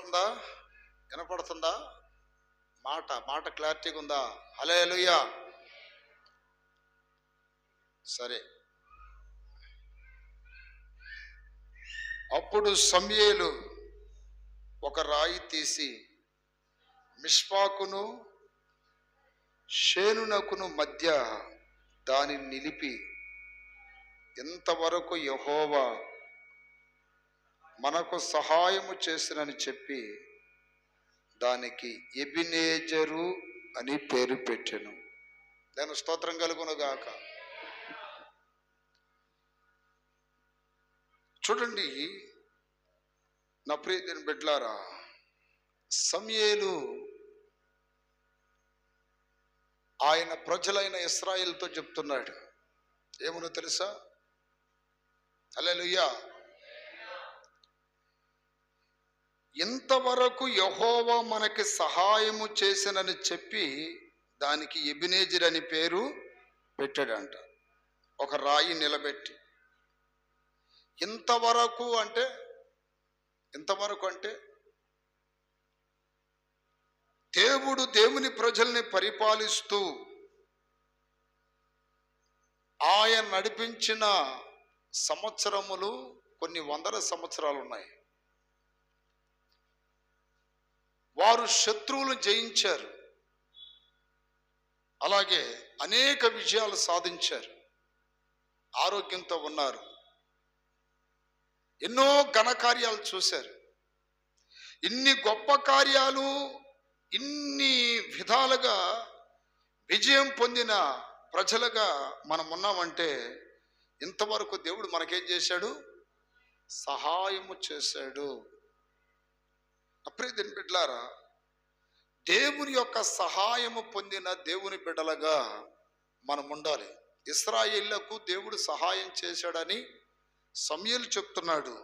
వినపడుతుందా? వినపడుతుందా? మాట క్లారిటీగా ఉందా? హల్లెలూయా. సరే, అప్పుడు సమూయేలు ఒక రాయి తీసి మిష్పాకును షేనునకును మధ్య దానిని నిలిపి, ఇంతవరకు యెహోవా మనకు సహాయము చేసినని చెప్పి దానికి ఎబినేజరు అని పేరు పెట్టెను. దాని స్తోత్రం కలుగును గాక. చూడండి నా ప్రియమైన బిడ్డలారా, సమూయేలు ఆయన ప్రజలైన ఇశ్రాయేలుతో చెప్తున్నాడు. ఏమనో తెలుసా? హల్లెలూయా. ఇంతవరకు యెహోవా మనకి సహాయము చేసినని చెప్పి దానికి ఎబినేజర్ అని పేరు పెట్టాడంట. ఒక రాయి నిలబెట్టి. ఇంతవరకు అంటే దేవుని ప్రజల్ని పరిపాలిస్తూ ఆయన నడిపించిన సంవత్సరములు కొన్ని వందల సంవత్సరాలు ఉన్నాయి. వారు శత్రువులు జయించారు, అలాగే అనేక విజయాలు సాధించారు, ఆరోగ్యంతో ఉన్నారు, ఎన్నో ఘనకార్యాలు చూశారు. ఇన్ని గొప్ప కార్యాలు, ఇన్ని విధాలుగా విజయం పొందిన ప్రజలుగా మనం ఉన్నామంటే ఇంతవరకు దేవుడు మనకేం చేశాడు? సహాయము చేశాడు. ప్రియమైన బిడ్డలారా, దేవుని యొక్క సహాయము పొందిన దేవుని బిడ్డలుగా మనం ఉండాలి. ఇశ్రాయేలుకు దేవుడు సహాయం చేశాడని సమూయేలు చెప్తున్నాడు.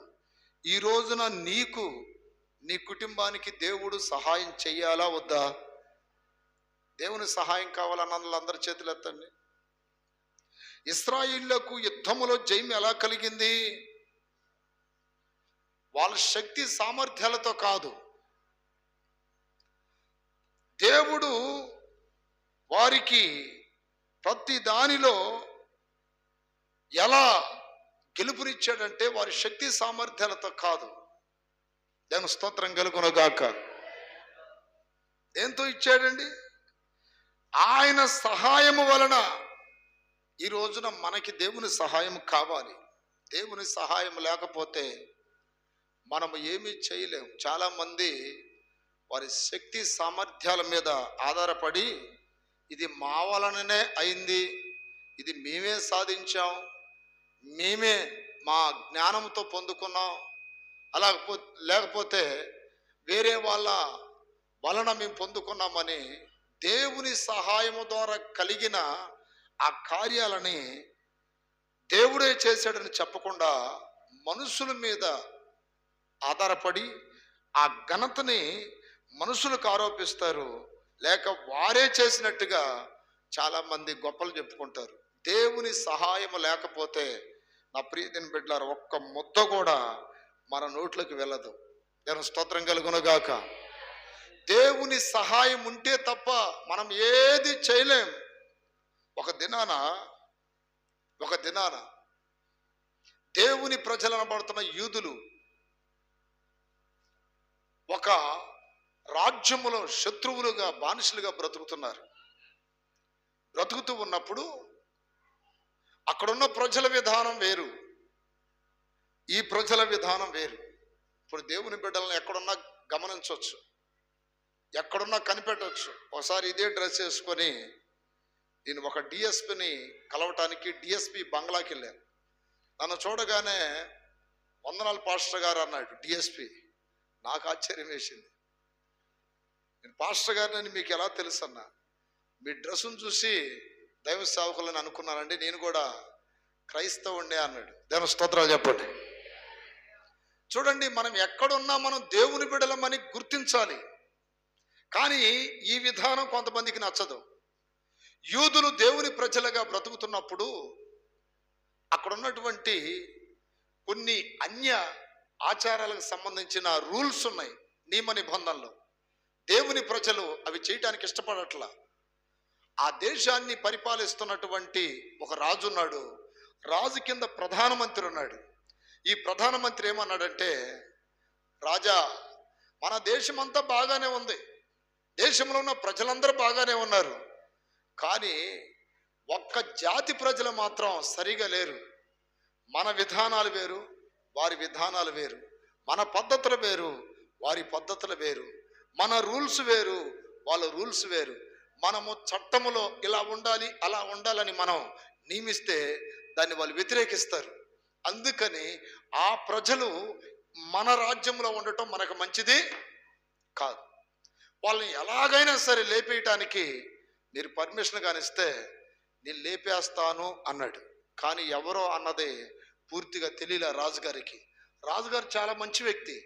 ఈ రోజున నీకు, నీ కుటుంబానికి దేవుడు సహాయం చెయ్యాలా వద్దా? దేవుని సహాయం కావాలన్న వాళ్ళందరి చేతులు ఎత్తండి. ఇశ్రాయేలుకు యుద్ధములో జయం ఎలా కలిగింది? వాళ్ళ శక్తి సామర్థ్యాలతో కాదు. దేవుడు వారికి ప్రతి దానిలో ఎలా గెలుపునిచ్చాడంటే వారి శక్తి సామర్థ్యాలతో కాదు. దేవుని స్తోత్రం కలుగును గాక. ఏంతో ఇచ్చాడండి? ఆయన సహాయము వలన. ఈ రోజున మనకి దేవుని సహాయం కావాలి. దేవుని సహాయం లేకపోతే మనము ఏమీ చేయలేము. చాలామంది వారి శక్తి సామర్థ్యాల మీద ఆధారపడి ఇది మా వలననే అయింది, ఇది మేమే సాధించాం, మేమే మా జ్ఞానంతో పొందుకున్నాం, అలా లేకపోతే వేరే వాళ్ళ వలన మేము పొందుకున్నామని దేవుని సహాయము ద్వారా కలిగిన ఆ కార్యాలని దేవుడే చేశాడని చెప్పకుండా మనుషుల మీద ఆధారపడి ఆ ఘనతని మనుషులకు ఆరోపిస్తారు, లేక వారే చేసినట్టుగా చాలామంది గొప్పలు చెప్పుకుంటారు. దేవుని సహాయం లేకపోతే నా ప్రియమైన బిడ్డలారా, ఒక్క ముద్ద కూడా మన నోట్లోకి వెళ్ళదు. దేవుని స్తోత్రం కలుగును గాక. దేవుని సహాయం ఉంటే తప్ప మనం ఏది చేయలేం. ఒక దినాన దేవుని ప్రజలు అనబడుతున్న యూదులు ఒక రాజ్యములో శత్రువులుగా, బానిసలుగా బ్రతుకుతూ ఉన్నప్పుడు అక్కడున్న ప్రజల విధానం వేరు, ఈ ప్రజల విధానం వేరు. ఇప్పుడు దేవుని బిడ్డలను ఎక్కడున్నా గమనించవచ్చు, ఎక్కడున్నా కనిపెట్టవచ్చు. ఒకసారి ఇదే డ్రెస్ వేసుకొని నేను ఒక డిఎస్పిని కలవటానికి డిఎస్పి బంగ్లాకి వెళ్ళాను. నన్ను చూడగానే వందనాలు పాస్టర్ గారు అన్నాడు డిఎస్పి. నాకు ఆశ్చర్యం వేసింది. నేను పాస్టర్ గారిని మీకు ఎలా తెలుసు అన్నా, మీ డ్రెస్సును చూసి దైవ సేవకులని అనుకున్నానండి, నేను కూడా క్రైస్తవుండే అన్నాడు. దేవుని స్తోత్రాలు చెప్పండి. చూడండి, మనం ఎక్కడున్నా మనం దేవుని బిడ్డలమని గుర్తించాలి. కానీ ఈ విధానం కొంతమందికి నచ్చదు. యూదులు దేవుని ప్రజలుగా బ్రతుకుతున్నప్పుడు అక్కడ ఉన్నటువంటి కొన్ని అన్య ఆచారాలకు సంబంధించిన రూల్స్ ఉన్నాయి, నియమ నిబంధనలు. దేవుని ప్రజలు అవి చేయటానికి ఇష్టపడట్లా. ఆ దేశాన్ని పరిపాలిస్తున్నటువంటి ఒక రాజు ఉన్నాడు. రాజు కింద ప్రధానమంత్రి ఉన్నాడు. ఈ ప్రధానమంత్రి ఏమన్నాడంటే, రాజా, మన దేశమంతా బాగానే ఉంది, దేశంలో ఉన్న ప్రజలందరూ బాగానే ఉన్నారు, కానీ ఒక్క జాతి ప్రజలు మాత్రం సరిగా లేరు. మన విధానాలు వేరు, వారి విధానాలు వేరు. మన పద్ధతులు వేరు, వారి పద్ధతులు వేరు. మన రూల్స్ వేరు, వాళ్ళ రూల్స్ వేరు. మనము చట్టములో ఇలా ఉండాలి, అలా ఉండాలని మనం నియమిస్తే దాన్ని వాళ్ళు వ్యతిరేకిస్తారు. అందుకని ఆ ప్రజలు మన రాజ్యంలో ఉండటం మనకు మంచిది కాదు. వాళ్ళని ఎలాగైనా సరే లేపేయటానికి మీరు పర్మిషన్ కానిస్తే నేను లేపేస్తాను అన్నాడు. కానీ ఎవరో అన్నది పూర్తిగా తెలియలే రాజుగారికి. రాజుగారు చాలా మంచి వ్యక్తి,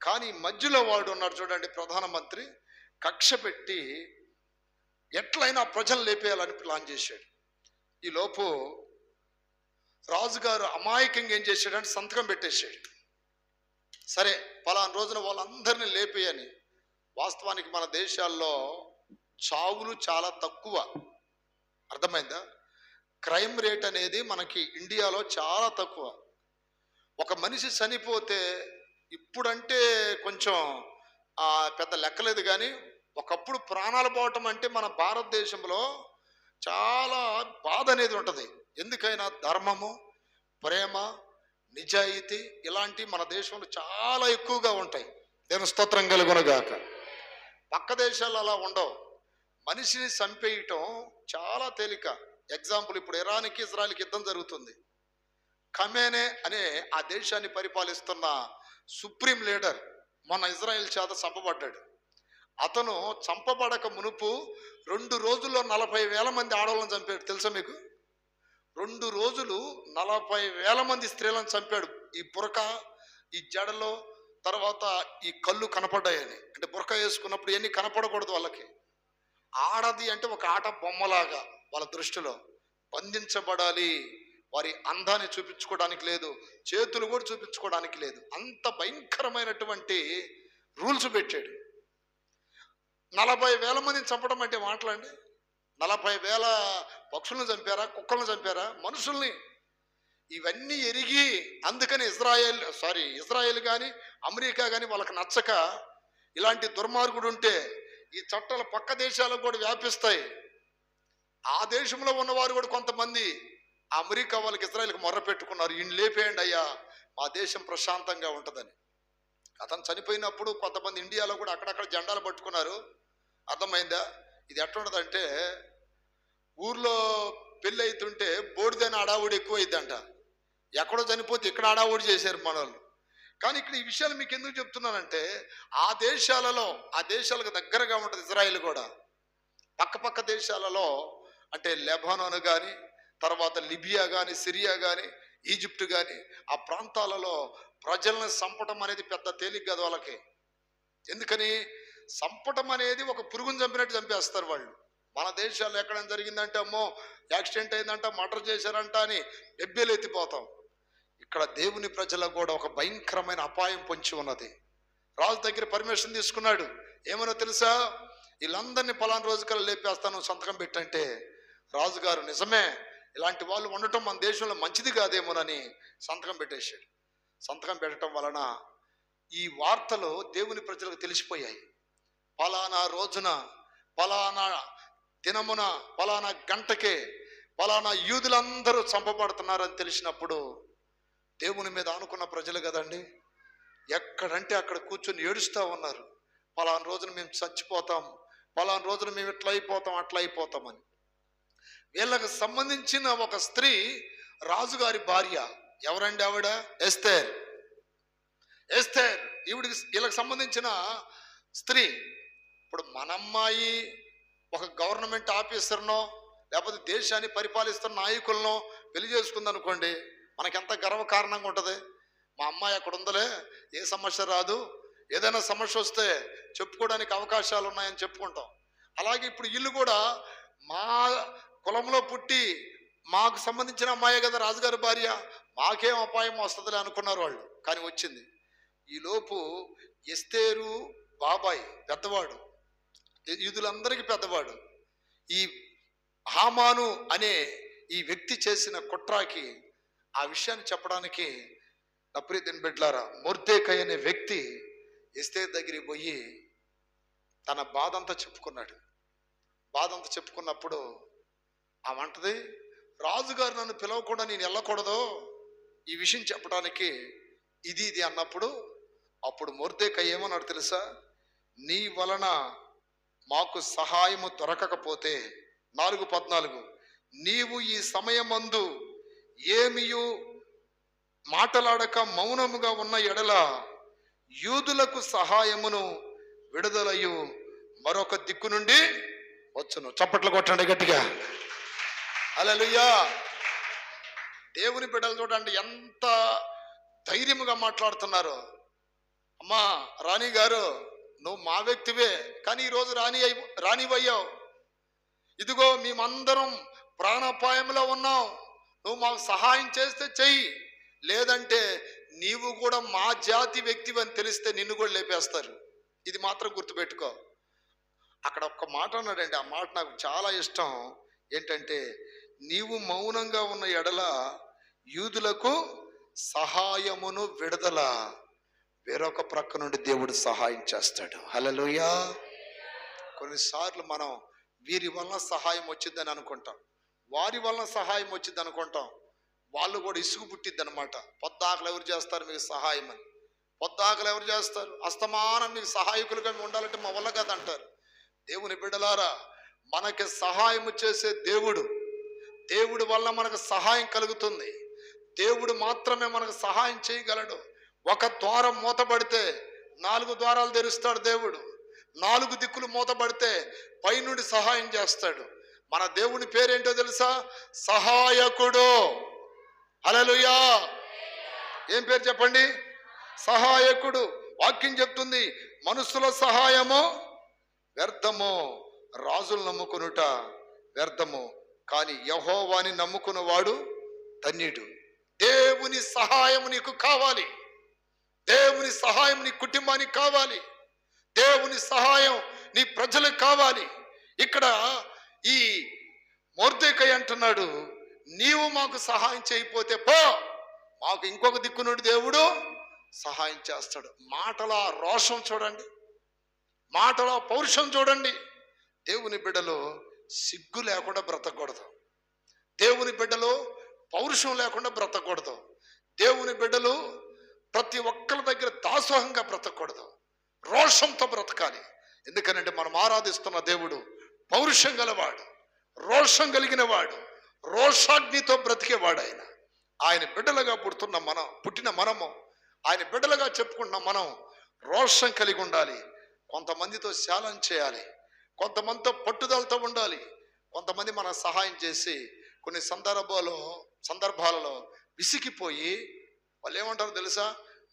కానీ మధ్యలో వాడు ఉన్నాడు చూడండి, ప్రధానమంత్రి, కక్ష పెట్టి ఎట్లయినా ప్రజలు లేపేయాలని ప్లాన్ చేశాడు. ఈలోపు రాజుగారు అమాయకంగా ఏం చేశాడంటే సంతకం పెట్టేశాడు. సరే, పలానా రోజున వాళ్ళందరినీ లేపేయని. వాస్తవానికి మన దేశాల్లో చావులు చాలా తక్కువ, అర్థమైందా? క్రైమ్ రేట్ అనేది మనకి ఇండియాలో చాలా తక్కువ. ఒక మనిషి చనిపోతే ఇప్పుడంటే కొంచెం పెద్ద లెక్కలేదు, కానీ ఒకప్పుడు ప్రాణాలు పోవటం అంటే మన భారతదేశంలో చాలా బాధ అనేది ఉంటుంది. ఎందుకైనా ధర్మము, ప్రేమ, నిజాయితీ ఇలాంటి మన దేశంలో చాలా ఎక్కువగా ఉంటాయి. దేవుని స్తోత్రం కలుగునుగాక. పక్క దేశాలు అలా ఉండవు. మనిషిని చంపేయటం చాలా తేలిక. ఎగ్జాంపుల్, ఇప్పుడు ఇరాన్కి ఇజ్రాయెల్కి యుద్ధం జరుగుతుంది. ఖమేనే అనే ఆ దేశాన్ని పరిపాలిస్తున్న సుప్రీం లీడర్ మొన్న ఇజ్రాయెల్ చేత చంపబడ్డాడు. అతను చంపబడక మునుపు 2 రోజుల్లో 40,000 మంది ఆడవాళ్ళని చంపాడు. తెలుసా మీకు? 2 రోజులు 40,000 మంది స్త్రీలను చంపాడు. ఈ బురక, ఈ జడలో, తర్వాత ఈ కళ్ళు కనపడ్డాయని. అంటే బురక వేసుకున్నప్పుడు ఎన్ని కనపడకూడదు వాళ్ళకి. ఆడది అంటే ఒక ఆట బొమ్మలాగా వాళ్ళ దృష్టిలో బంధించబడాలి. వారి అందాన్ని చూపించుకోవడానికి లేదు, చేతులు కూడా చూపించుకోవడానికి లేదు. అంత భయంకరమైనటువంటి రూల్స్ పెట్టాడు. 40,000 మందిని చంపడం అంటే మాట్లాడండి. 40,000 పక్షులను చంపారా, కుక్కలను చంపారా, మనుషుల్ని? ఇవన్నీ ఎరిగి అందుకని ఇజ్రాయెల్ కానీ అమెరికా కానీ వాళ్ళకి నచ్చక ఇలాంటి దుర్మార్గుడు ఉంటే ఈ చట్టాలు పక్క దేశాలకు కూడా వ్యాపిస్తాయి. ఆ దేశంలో ఉన్నవారు కూడా కొంతమంది అమెరికా వాళ్ళకి ఇజ్రాయెల్కి మొర్ర పెట్టుకున్నారు, ఈయన లేపేయండి అయ్యా, మా దేశం ప్రశాంతంగా ఉంటుందని. అతను చనిపోయినప్పుడు కొంతమంది ఇండియాలో కూడా అక్కడక్కడ జెండాలు పట్టుకున్నారు. అర్థమైందా? ఇది ఎట్లుండదంటే, ఊర్లో పెళ్ళి అవుతుంటే బోడిదైన అడావుడి ఎక్కువ అయిద్దంట. ఎక్కడో చనిపోతే ఇక్కడ అడావుడి చేశారు మనోళ్ళు. కానీ ఇక్కడ ఈ విషయాలు మీకు ఎందుకు చెప్తున్నానంటే, ఆ దేశాలకు దగ్గరగా ఉంటుంది ఇజ్రాయెల్ కూడా. పక్క దేశాలలో అంటే లెబానోన్ కానీ, తర్వాత లిబియా కానీ, సిరియా కానీ, ఈజిప్ట్ కానీ, ఆ ప్రాంతాలలో ప్రజలను చంపటం అనేది పెద్ద తేలిక కాదు వాళ్ళకి. ఎందుకని? చంపటం అనేది ఒక పురుగును చంపినట్టు చంపేస్తారు వాళ్ళు. మన దేశాల్లో ఎక్కడైనా జరిగిందంటే అమ్మో యాక్సిడెంట్ అయిందంట, మర్డర్ చేశారంట అని బెబ్బేలు ఎత్తిపోతాం. ఇక్కడ దేవుని ప్రజలకు కూడా ఒక భయంకరమైన అపాయం పొంచి ఉన్నది. రాజు దగ్గర పర్మిషన్ తీసుకున్నాడు. ఏమనో తెలుసా? వీళ్ళందరినీ పలానా రోజు కల్లా లేపేస్తాను, సంతకం పెట్టంటే రాజుగారు నిజమే, ఇలాంటి వాళ్ళు ఉండటం మన దేశంలో మంచిది కాదేమోనని సంతకం పెట్టేశాడు. సంతకం పెట్టడం వలన ఈ వార్తలు దేవుని ప్రజలకు తెలిసిపోయాయి. పలానా రోజున, పలానా దినమున, పలానా గంటకే పలానా యూదులందరూ చంపబడుతున్నారని తెలిసినప్పుడు దేవుని మీద ఆనుకున్న ప్రజలు కదండి, ఎక్కడంటే అక్కడ కూర్చొని ఏడుస్తూ ఉన్నారు. పలానా రోజున మేము చచ్చిపోతాం, పలానా రోజున మేము ఇట్లా అయిపోతాం, అట్లా అయిపోతామని. వీళ్ళకి సంబంధించిన ఒక స్త్రీ రాజుగారి భార్య. ఎవరండి ఆవిడ? ఎస్తేర్. వీళ్ళకి సంబంధించిన స్త్రీ. ఇప్పుడు మన అమ్మాయి ఒక గవర్నమెంట్ ఆఫీసర్నో లేకపోతే దేశాన్ని పరిపాలిస్తున్న నాయకులనో పెళ్లి చేసుకుందనుకోండి, మనకెంత గర్వకారణంగా ఉంటుంది. మా అమ్మాయి అక్కడ ఉందలే, ఏ సమస్య రాదు, ఏదైనా సమస్య వస్తే చెప్పుకోవడానికి అవకాశాలు ఉన్నాయని చెప్పుకుంటాం. అలాగే ఇప్పుడు వీళ్ళు కూడా మా కులంలో పుట్టి మాకు సంబంధించిన అమ్మాయే కదా రాజుగారి భార్య, మాకేం అపాయం వస్తుందిలే అనుకున్నారు వాళ్ళు. కానీ వచ్చింది. ఈలోపు ఎస్తేరు బాబాయ్, పెద్దవాడు, యూదులందరికీ పెద్దవాడు. ఈ హామాను అనే ఈ వ్యక్తి చేసిన కుట్రాకి ఆ విషయాన్ని చెప్పడానికి నా ప్రియ దేవుని బిడ్డలారా, మొర్దెకై అనే వ్యక్తి ఎస్తేరు దగ్గరికి పోయి తన బాధ అంతా చెప్పుకున్నాడు. బాధ అంతా చెప్పుకున్నప్పుడు ఆమె అంటది, రాజుగారు నన్ను పిలవకుండా నేను వెళ్ళకూడదు ఈ విషయం చెప్పడానికి, ఇది అన్నప్పుడు అప్పుడు మొర్దెకై ఏమన్నాడు తెలుసా? నీ వలన మాకు సహాయము దొరకకపోతే 4:14 నీవు ఈ సమయమందు ఏమియు మాటలాడక మౌనముగా ఉన్న ఎడల యూదులకు సహాయమును విడుదలయు మరొక దిక్కు నుండి వచ్చును. చప్పట్లు కొట్టండి గట్టిగా. హల్లెలూయా. దేవుని బిడ్డలు చూడండి ఎంత ధైర్యముగా మాట్లాడుతున్నారు. అమ్మా రాణి గారు, నువ్వు మా వ్యక్తివే, కానీ ఈరోజు రాణివయ్యావు. ఇదిగో మేమందరం ప్రాణాపాయంలో ఉన్నాం, నువ్వు మాకు సహాయం చేస్తే చెయ్యి, లేదంటే నీవు కూడా మా జాతి వ్యక్తివి అని తెలిస్తే నిన్ను కూడా లేపేస్తారు. ఇది మాత్రం గుర్తుపెట్టుకో. అక్కడ ఒక్క మాట అన్నాడండి, ఆ మాట నాకు చాలా ఇష్టం. ఏంటంటే, నీవు మౌనంగా ఉన్న ఎడల యూదులకు సహాయమును విడుదల వేరొక ప్రక్క నుండి దేవుడు సహాయం చేస్తాడు. హల్లెలూయా. కొన్నిసార్లు మనం వీరి వలన సహాయం వచ్చిందని అనుకుంటాం, వారి వలన సహాయం వచ్చింది అనుకుంటాం. వాళ్ళు కూడా ఇసుగు పుట్టిద్ది అనమాట. పొద్దాకలు ఎవరు చేస్తారు మీకు సహాయం అని? పొద్దాకలు ఎవరు చేస్తారు? అస్తమానం మీకు సహాయకులుగా ఉండాలంటే మా వల్ల కదా అంటారు. దేవుని బిడ్డలారా, మనకి సహాయం చేసే దేవుడు వల్ల మనకు సహాయం కలుగుతుంది. దేవుడు మాత్రమే మనకు సహాయం చేయగలడు. ఒక ద్వారం మూతపడితే 4 ద్వారాలు తెరుస్తాడు దేవుడు. 4 దిక్కులు మూతపడితే పైనుండి సహాయం చేస్తాడు. మన దేవుని పేరేంటో తెలుసా? సహాయకుడు. హల్లెలూయా. ఏం పేరు చెప్పండి? సహాయకుడు. వాక్యం చెప్తుంది, మనుషుల సహాయము వ్యర్థము, రాజులు నమ్ముకునుట వ్యర్థము, కానీ యెహోవాని నమ్ముకున్నవాడు ధన్యుడు. దేవుని సహాయం నీకు కావాలి, దేవుని సహాయం నీ కుటుంబానికి కావాలి, దేవుని సహాయం నీ ప్రజలకు కావాలి. ఇక్కడ ఈ మొర్దెకై అంటున్నాడు, నీవు మాకు సహాయం చేయకపోతే పో, మాకు ఇంకొక దిక్కు నుండి దేవుడు సహాయం చేస్తాడు. మాటల రోషం చూడండి, మాటల పౌరుషం చూడండి. దేవుని బిడ్డలో సిగ్గు లేకుండా బ్రతకూడదు, దేవుని బిడ్డలో పౌరుషం లేకుండా బ్రతకూడదు, దేవుని బిడ్డలు ప్రతి ఒక్కరి దగ్గర దాసోహంగా బ్రతకూడదు, రోషంతో బ్రతకాలి. ఎందుకనంటే మనం ఆరాధిస్తున్న దేవుడు పౌరుషం గలవాడు, రోషం కలిగిన వాడు, రోషాగ్నితో బ్రతికేవాడు. ఆయన బిడ్డలుగా పుట్టిన మనము, ఆయన బిడ్డలుగా చెప్పుకున్న మనం రోషం కలిగి ఉండాలి. కొంతమందితో శాలం చేయాలి, కొంతమందితో పట్టుదలతో ఉండాలి. కొంతమంది మనకు సహాయం చేసి కొన్ని సందర్భాలలో విసిగిపోయి వాళ్ళు ఏమంటారు తెలుసా?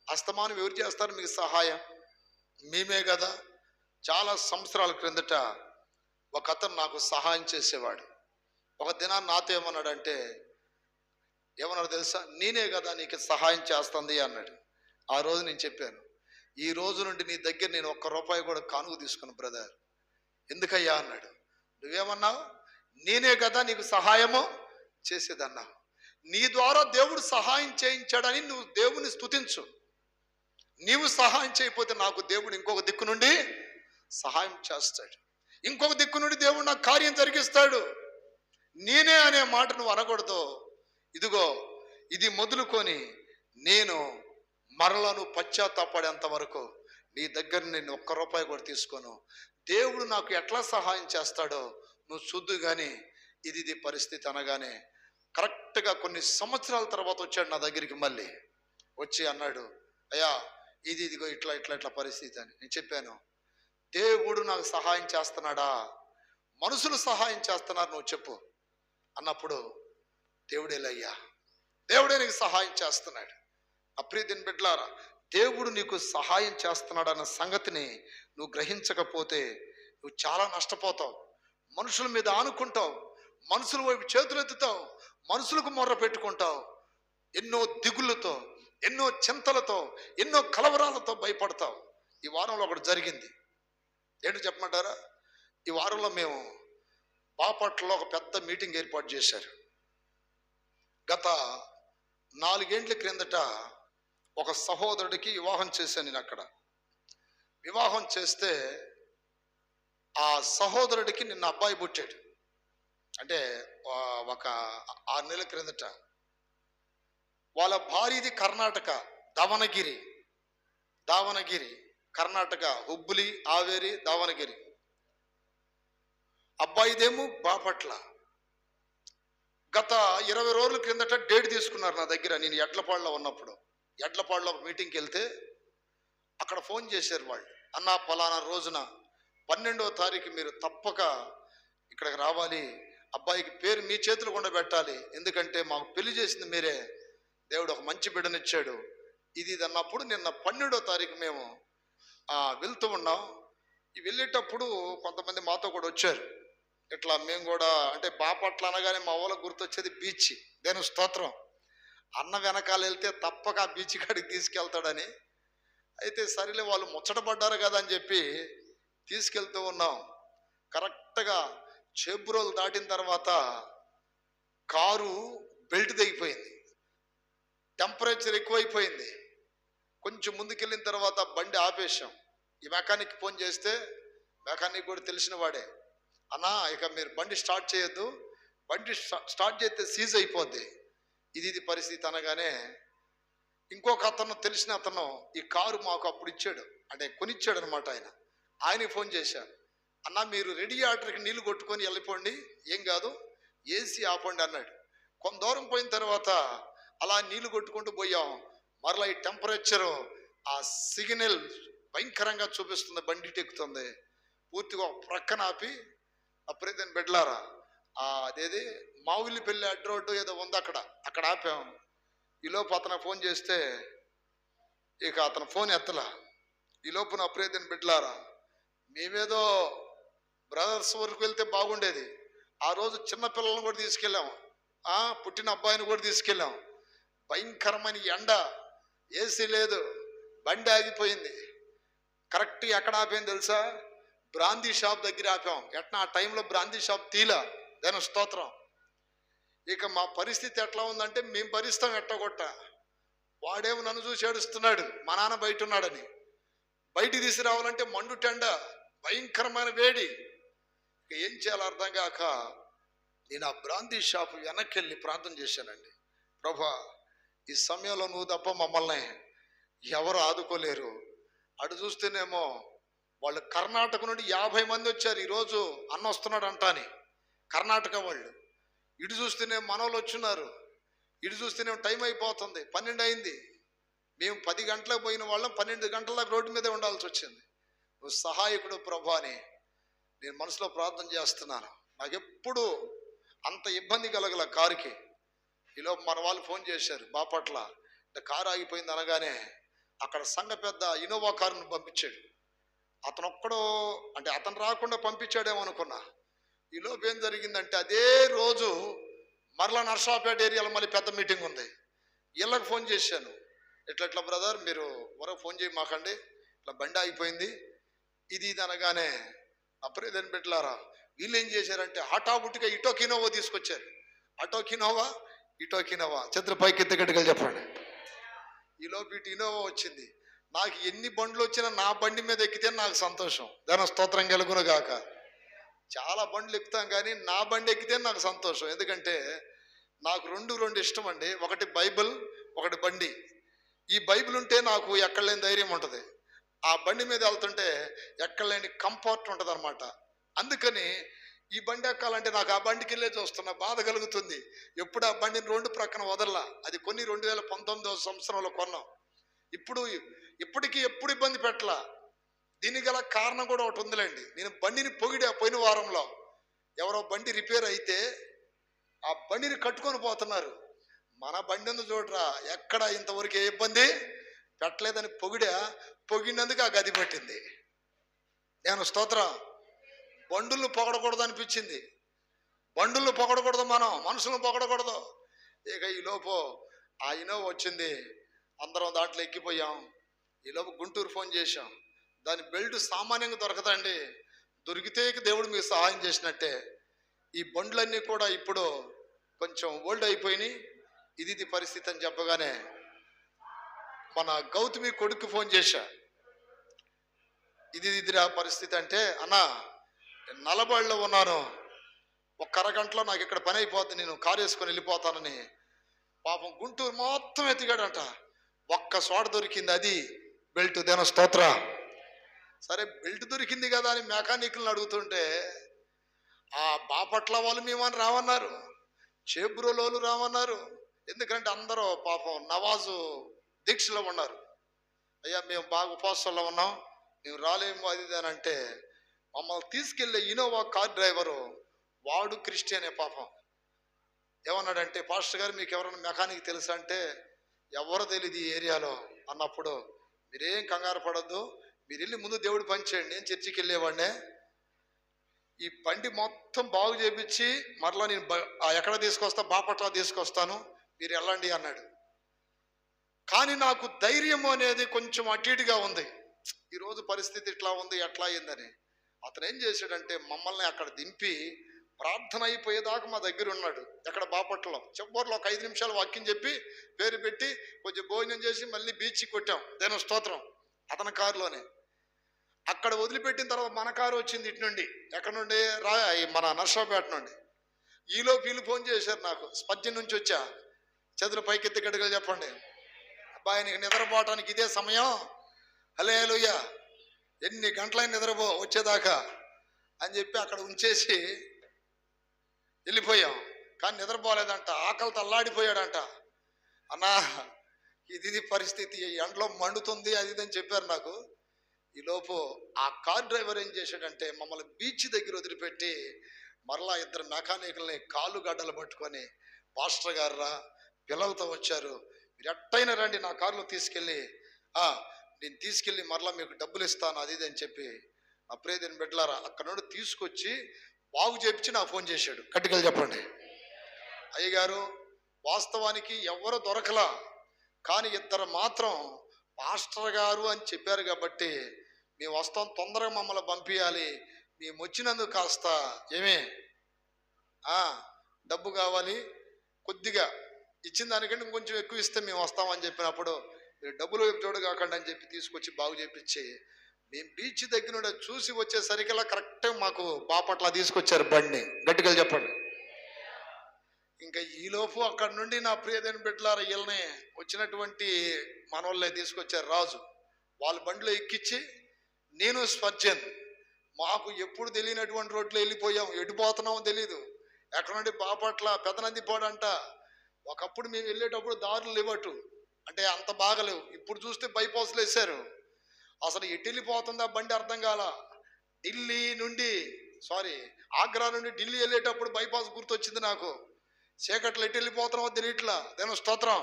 అస్తమానం ఎవరు చేస్తారు మీకు సహాయం? మేమే కదా. చాలా సంవత్సరాల క్రిందట ఒక అతను నాకు సహాయం చేసేవాడు. ఒక దినాన్ని నాతో ఏమన్నాడంటే, ఏమన్నాడు తెలుసా? నేనే కదా నీకు సహాయం చేస్తుంది అన్నాడు. ఆ రోజు నేను చెప్పాను, ఈ రోజు నుండి నీ దగ్గర నేను ₹1 కూడా కానుక తీసుకుని బ్రదర్. ఎందుకయ్యా అన్నాడు. నువ్వేమన్నావు? నేనే కదా నీకు సహాయము చేసేదన్నావు. నీ ద్వారా దేవుడు సహాయం చేయించాడని నువ్వు దేవుని స్తుతించు. నీవు సహాయం చేయకపోతే నాకు దేవుడు ఇంకొక దిక్కు నుండి సహాయం చేస్తాడు, ఇంకొక దిక్కు నుండి దేవుడు నాకు కార్యం జరిగిస్తాడు. నేనే అనే మాట నువ్వు అనకూడదు. ఇదిగో ఇది మొదలుకొని నేను మరలను పశ్చాత్తాపడేంత వరకు నీ దగ్గర నేను ₹1 కూడా తీసుకోను. దేవుడు నాకు ఎట్లా సహాయం చేస్తాడో నువ్వు చూద్దు కానీ ఇది పరిస్థితి అనగానే కరెక్ట్గా కొన్ని సంవత్సరాల తర్వాత వచ్చాడు నా దగ్గరికి. మళ్ళీ వచ్చి అన్నాడు, అయ్యా ఇదిగో ఇట్లా పరిస్థితి అని. నేను చెప్పాను, దేవుడు నాకు సహాయం చేస్తున్నాడా, మనుషులు సహాయం చేస్తున్నారు నువ్వు చెప్పు అన్నప్పుడు, దేవుడేలయ్యా, దేవుడే నీకు సహాయం చేస్తున్నాడు. అప్రీతిని బిడ్డలారా, దేవుడు నీకు సహాయం చేస్తున్నాడు అన్న సంగతిని నువ్వు గ్రహించకపోతే నువ్వు చాలా నష్టపోతావు. మనుషుల మీద ఆనుకుంటావు, మనుషుల వైపు చేతులు ఎత్తుతావు, మనుషులకు మొర్ర పెట్టుకుంటావు. ఎన్నో దిగుళ్ళతో, ఎన్నో చింతలతో, ఎన్నో కలవరాలతో భయపడతావు. ఈ వారంలో ఒకటి జరిగింది. ఏంటో చెప్పమంటారా? ఈ వారంలో మేము బాపట్లలో ఒక పెద్ద మీటింగ్ ఏర్పాటు చేశారు. గత 4 ఏళ్ల క్రిందట ఒక సహోదరుడికి వివాహం చేశాను నేను అక్కడ. వివాహం చేస్తే ఆ సహోదరుడికి నిన్న అబ్బాయి పుట్టాడు. అంటే ఒక 6 నెలల క్రిందట. వాళ్ళ భార్యది కర్ణాటక, దావనగిరి కర్ణాటక, హుబ్బులి, ఆవేరి, దావనగిరి. అబ్బాయిదేమో బాపట్ల. గత 20 రోజుల క్రిందట డేట్ తీసుకున్నారు నా దగ్గర. నేను ఎడ్లపాడులో ఉన్నప్పుడు, ఎడ్లపాడులో ఒక మీటింగ్కి వెళ్తే అక్కడ ఫోన్ చేశారు వాళ్ళు. అన్న పలానా రోజున 12వ తారీఖు మీరు తప్పక ఇక్కడికి రావాలి, అబ్బాయికి పేరు మీ చేతులు కొండబెట్టాలి, ఎందుకంటే మాకు పెళ్లి చేసింది మీరే, దేవుడు ఒక మంచి బిడ్డనిచ్చాడు, ఇది అన్నప్పుడు నిన్న 12వ తారీఖు మేము వెళ్తూ ఉన్నాం. ఈ వెళ్ళేటప్పుడు కొంతమంది మాతో కూడా వచ్చారు. ఇట్లా మేము కూడా, అంటే బాపట్ల అనగానే మా ఊళ్ళో గుర్తొచ్చేది బీచ్. దేని స్తోత్రం. అన్న వెనకాల వెళ్తే తప్పక ఆ బీచ్ కాడికి తీసుకెళ్తాడని. అయితే సరేలే వాళ్ళు ముచ్చటపడ్డారు కదా అని చెప్పి తీసుకెళ్తూ ఉన్నాం. కరెక్ట్గా చేబ్రోలు దాటిన తర్వాత కారు బెల్ట్ తెగిపోయింది, టెంపరేచర్ ఎక్కువైపోయింది. కొంచెం ముందుకెళ్ళిన తర్వాత బండి ఆపేశాం. ఈ మెకానిక్ ఫోన్ చేస్తే, మెకానిక్ కూడా తెలిసిన వాడే, అన్నా ఇక మీరు బండి స్టార్ట్ చేయొద్దు, బండి స్టార్ట్ చేస్తే సీజ్ అయిపోద్ది, ఇది పరిస్థితి అనగానే ఇంకొక అతను, తెలిసిన అతను ఈ కారు మాకు అప్పుడు ఇచ్చాడు, అంటే కొనిచ్చాడు అనమాట. ఆయనకి ఫోన్ చేశాను, అన్న మీరు రేడియేటర్కి నీళ్లు కొట్టుకొని వెళ్ళిపోండి, ఏం కాదు, ఏసీ ఆపండి అన్నాడు. కొంత దూరం పోయిన తర్వాత అలా నీళ్లు కొట్టుకుంటూ పోయాం. మరలా ఈ టెంపరేచరు, ఆ సిగ్నల్ భయంకరంగా చూపిస్తుంది, బండి ఎక్కుతుంది. పూర్తిగా ఒక ప్రక్కన ఆపి, అప్పుడైతే బిడ్డలారా అదేది మావులిపల్లి అడ్డు రోడ్డు ఏదో ఉంది, అక్కడ ఆపాం. ఈలోపు అతను ఫోన్ చేస్తే ఇక అతను ఫోన్ ఎత్తలా. ఈలోపు నా ప్రియతమ బిడ్డలారా, మేమేదో బ్రదర్స్ వరకు వెళ్తే బాగుండేది. ఆ రోజు చిన్నపిల్లలను కూడా తీసుకెళ్ళాం, పుట్టిన అబ్బాయిని కూడా తీసుకెళ్ళాం. భయంకరమైన ఎండ, ఏసీ లేదు, బండి ఆగిపోయింది. కరెక్ట్ ఎక్కడ ఆపాం తెలుసా? బ్రాందీ షాప్ దగ్గర ఆపాం. ఎట్లా ఆ టైంలో బ్రాందీ షాప్ తీలా, దాని స్తోత్రం. ఇక మా పరిస్థితి ఎట్లా ఉందంటే, మేము భరిస్తాం ఎట్టగొట్ట. వాడేమో నన్ను చూసి ఏడుస్తున్నాడు, మా నాన్న బయట ఉన్నాడని. బయటికి తీసుకురావాలంటే మండు టెండ, భయంకరమైన వేడి. ఇక ఏం చేయాలో అర్థం కాక నేను ఆ బ్రాందీ షాప్ వెనక్కి వెళ్ళి ప్రార్థన చేశానండి. ప్రభా, ఈ సమయంలో నువ్వు తప్ప మమ్మల్ని ఎవరు ఆదుకోలేరు. అటు చూస్తేనేమో వాళ్ళు కర్ణాటక నుండి 50 మంది వచ్చారు ఈరోజు అన్న వస్తున్నాడు అంటాని, కర్ణాటక వాళ్ళు. ఇటు చూస్తేనే మనోళ్ళు వచ్చున్నారు, ఇటు చూస్తేనేమో టైం అయిపోతుంది, 12 అయింది. మేము 10 గంటలకు పోయిన వాళ్ళం 12 గంటల దాకా రోడ్డు మీదే ఉండాల్సి వచ్చింది. నువ్వు సహాయకుడు ప్రభు అని నేను మనసులో ప్రార్థన చేస్తున్నాను. నాకెప్పుడు అంత ఇబ్బంది కలగల కారుకి. ఈలోపు మన వాళ్ళు ఫోన్ చేశారు బాపట్ల, కారు ఆగిపోయింది అనగానే అక్కడ సంఘ పెద్ద ఇన్నోవా కారును పంపించాడు. అతను ఒక్కడో, అంటే అతను రాకుండా పంపించాడేమో అనుకున్నా. ఈలోపు ఏం జరిగిందంటే, అదే రోజు మరలా నర్సాపేట ఏరియాలో మళ్ళీ పెద్ద మీటింగ్ ఉంది. వీళ్ళకి ఫోన్ చేశాను, ఇట్లా బ్రదర్ మీరు వరకు ఫోన్ చేయి మాకండి, ఇట్లా బండి ఆగిపోయింది, ఇది అనగానే అప్పుడేదని పెట్టలారా వీళ్ళు ఏం చేశారంటే హఠాబుట్టిగా ఇటోకినోవా తీసుకొచ్చారు. ఇటోకినోవా చిత్రపైకి ఎత్తుగట్టుకెళ్ళి చెప్పండి. ఈలోపు ఇటు ఇనోవా వచ్చింది. నాకు ఎన్ని బండ్లు వచ్చినా నా బండి మీద ఎక్కితే నాకు సంతోషం, దాని స్తోత్రం కలుగును గాక. చాలా బండ్లు ఎక్కుతాం కానీ నా బండి ఎక్కితే నాకు సంతోషం. ఎందుకంటే నాకు రెండు ఇష్టం అండి. ఒకటి బైబిల్, ఒకటి బండి. ఈ బైబిల్ ఉంటే నాకు ఎక్కడలేని ధైర్యం ఉంటుంది. ఆ బండి మీద వెళ్తుంటే ఎక్కడలేని కంఫర్ట్ ఉంటుంది అనమాట. అందుకని ఈ బండి ఎక్కాలంటే నాకు ఆ బండికి వెళ్ళే చూస్తున్నా, బాధ కలుగుతుంది. ఎప్పుడు ఆ బండిని 2 ప్రక్కన వదల్లా. అది కొన్ని 2019వ సంవత్సరంలో కొన్నాం. ఇప్పటికీ ఎప్పుడు ఇబ్బంది పెట్టలా. దీనికి గల కారణం కూడా ఒకటి ఉందిలేండి. నేను బండిని పొగిడా పోయిన వారంలో. ఎవరో బండి రిపేర్ అయితే ఆ బండిని కట్టుకొని పోతున్నారు. మన బండి ఉంది చూడరా, ఎక్కడ ఇంతవరకు ఏ ఇబ్బంది పెట్టలేదని పొగిడినందుకు ఆ గది పట్టింది. నేను స్తోత్రం. బండులను పొగడకూడదు అనిపించింది. బండులను పొగడకూడదు, మనం మనుషులను పొగడకూడదు. ఇక ఈలోపు ఆ ఇనోవా వచ్చింది, అందరం దాంట్లో ఎక్కిపోయాం. ఈలోపు గుంటూరు ఫోన్ చేశాం, దాని బెల్ట్ సామాన్యంగా దొరకదండి. దొరికితే దేవుడు మీకు సహాయం చేసినట్టే. ఈ బండ్లన్నీ కూడా ఇప్పుడు కొంచెం ఓల్డ్ అయిపోయినాయి. ఇది పరిస్థితి అని చెప్పగానే మన గౌతమి కొడుకు ఫోన్ చేశా. ఇదిరా పరిస్థితి అంటే, అన్నా నేను నల్లబడిలో ఉన్నాను, ఒక్క అరగంటలో నాకు ఇక్కడ పని అయిపోద్ది, నేను కారు వేసుకొని వెళ్ళిపోతానని పాపం గుంటూరు మొత్తం ఎతికాడంట. ఒక్క చోట దొరికింది, అది బెల్ట్. దేన స్తోత్ర. సరే బెల్ట్ దొరికింది కదా అని మెకానిక్లను అడుగుతుంటే ఆ బాపట్ల వాళ్ళు మేమని రావన్నారు, చేబ్రోలోలు రావన్నారు. ఎందుకంటే అందరూ పాపం నవాజు దీక్షలో ఉన్నారు. అయ్యా మేము బాగా ఉపవాసంలో ఉన్నాం, మేము రాలేము అది అని అంటే, మమ్మల్ని తీసుకెళ్లే ఇనోవా కార్ డ్రైవరు వాడు క్రిస్టియనే పాపం. ఏమన్నాడంటే, పాస్టర్ గారు మీకు ఎవరైనా మెకానిక్ తెలుసా అంటే, ఎవరు తెలియదు ఈ ఏరియాలో అన్నప్పుడు, మీరేం కంగారు పడద్దు, మీరు వెళ్ళి ముందు దేవుడు పని చేయండి, నేను చర్చికి వెళ్ళేవాడినే, ఈ బండి మొత్తం బాగు చేపించి మరలా నేను ఎక్కడ తీసుకొస్తా, బాపట్ల తీసుకొస్తాను, మీరు వెళ్ళండి అన్నాడు. కానీ నాకు ధైర్యం అనేది కొంచెం అటు ఇటుగా ఉంది. ఈరోజు పరిస్థితి ఇట్లా ఉంది, ఎట్లా అయిందని. అతను ఏం చేశాడంటే, మమ్మల్ని అక్కడ దింపి ప్రార్థన అయిపోయేదాకా మా దగ్గర ఉన్నాడు. ఎక్కడ బాపట్లలో చివరిలో ఒక 5 నిమిషాలు వాక్యం చెప్పి పేరు పెట్టి కొంచెం భోజనం చేసి మళ్ళీ బీచ్కి కొట్టాం. దేని స్తోత్రం. అతని కారులోనే అక్కడ వదిలిపెట్టిన తర్వాత మన కారు వచ్చింది ఇటు నుండి. ఎక్కడ నుండి మన నర్సాపేట నుండి. ఈలోపు వీళ్ళు ఫోన్ చేశారు నాకు, స్పర్జన్ నుంచి వచ్చా, చేతులు పైకెత్తి గడిగలు చెప్పండి, అబ్బాయి నీకు నిద్రపోవటానికి ఇదే సమయం, హల్లెలూయా, ఎన్ని గంటలైనా నిద్రపో వచ్చేదాకా అని చెప్పి అక్కడ ఉంచేసి వెళ్ళిపోయాం. కానీ నిద్రపోలేదంట, ఆకలితో అల్లాడిపోయాడంట. అన్నా ఇది పరిస్థితి, ఎండలో మండుతుంది అది ఇది అని చెప్పారు నాకు. ఈలోపు ఆ కార్ డ్రైవర్ ఏం చేశాడంటే, మమ్మల్ని బీచ్ దగ్గర వదిలిపెట్టి మరలా 2 మెకానికల్ని కాళ్ళు గడ్డలు పట్టుకొని, పాస్టర్ గారు రా, పిల్లలతో వచ్చారు, మీరు ఎట్టయినా రండి, నా కారులో తీసుకెళ్ళి నేను తీసుకెళ్ళి మరలా మీకు డబ్బులు ఇస్తాను అది ఇది అని చెప్పి, నా ప్రియదేవుని బిడ్డలారా అక్కడ నుండి తీసుకొచ్చి బాగు చేపించి నాకు ఫోన్ చేశాడు. కట్టుకెళ్ళి చెప్పండి. అయ్యగారు వాస్తవానికి ఎవరు దొరకలా, కానీ 2 మాత్రం పాస్టర్ గారు అని చెప్పారు కాబట్టి మేము వస్తాం, తొందరగా మమ్మల్ని పంపించాలి, మేము వచ్చినందుకు కాస్త ఏమే డబ్బు కావాలి, కొద్దిగా ఇచ్చిన దానికంటే ఇంకొంచెం ఎక్కువ ఇస్తే మేము వస్తామని చెప్పినప్పుడు, మీరు డబ్బులు చూడ కాకండి అని చెప్పి తీసుకొచ్చి బాగు చేపించి మేము బీచ్ దగ్గర నుండి చూసి వచ్చేసరికిలా కరెక్ట్గా మాకు బాపట్ల తీసుకొచ్చారు బండి. గట్టిగా చెప్పండి. ఇంకా ఈలోపు అక్కడ నుండి నా ప్రియదేవుని బిడ్డలారా వీళ్ళని వచ్చినటువంటి మనోళ్ళే తీసుకొచ్చారు, రాజు వాళ్ళ బండిలో ఎక్కించి నేను స్పర్జన్ మాకు ఎప్పుడు తెలియనటువంటి రోడ్లో వెళ్ళిపోయాం, ఎడిపోతున్నామో తెలీదు. ఎక్కడ నుండి బాపట్ల పెదనందిపోడంట. ఒకప్పుడు మేము వెళ్ళేటప్పుడు దారులు లేవటు, అంటే అంత బాగలేవు. ఇప్పుడు చూస్తే బైపాస్లు వేశారు. అసలు ఎటు వెళ్ళిపోతుందా బండి అర్థం కాల. ఆగ్రా నుండి ఢిల్లీ వెళ్ళేటప్పుడు బైపాస్ గుర్తొచ్చింది నాకు. చీకట్లు ఎటు వెళ్ళిపోతున్నామో తెలియట్లా. దేని స్తోత్రం.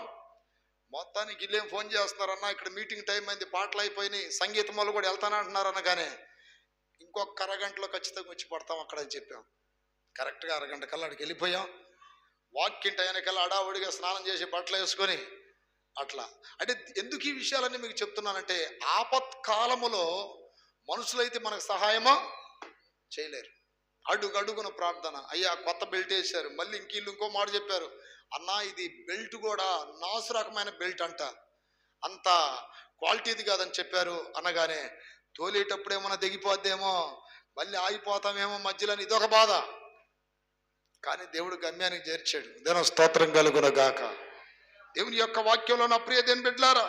మొత్తానికి ఇల్లేం ఫోన్ చేస్తున్నారన్నా, ఇక్కడ మీటింగ్ టైం అయింది, పాటలు అయిపోయినాయి, సంగీతం వాళ్ళు కూడా వెళ్తానంటున్నారు అనగానే ఇంకొక అరగంటలో ఖచ్చితంగా వచ్చి పడతాం అక్కడ అని చెప్పాం. కరెక్ట్గా అరగంట కల్లా అక్కడికి వెళ్ళిపోయాం. వాక్యం టైంకల్లా అడావుడిగా స్నానం చేసి బట్టలు వేసుకొని అట్లా. అంటే ఎందుకు ఈ విషయాలన్నీ మీకు చెప్తున్నానంటే, ఆపత్కాలములో మనుషులైతే మనకు సహాయమా చేయలేరు. అడుగడుగున ప్రార్థన. అయ్యా కొత్త బెల్ట్ వేశారు, మళ్ళీ ఇంకో మాట చెప్పారు, అన్నా ఇది బెల్ట్ కూడా నాసు రకమైన బెల్ట్ అంట, అంత క్వాలిటీది కాదని చెప్పారు. అనగానే తోలేటప్పుడు ఏమన్నా దిగిపోద్దేమో, మళ్ళీ ఆగిపోతామేమో మధ్యలో, ఇదొక బాధ. కానీ దేవుడు గమ్యానికి చేర్చాడు. దేని స్తోత్రం కలుగును గాక. దేవుని యొక్క వాక్యంలో నా ప్రియ దేవుని బిడ్డలారా,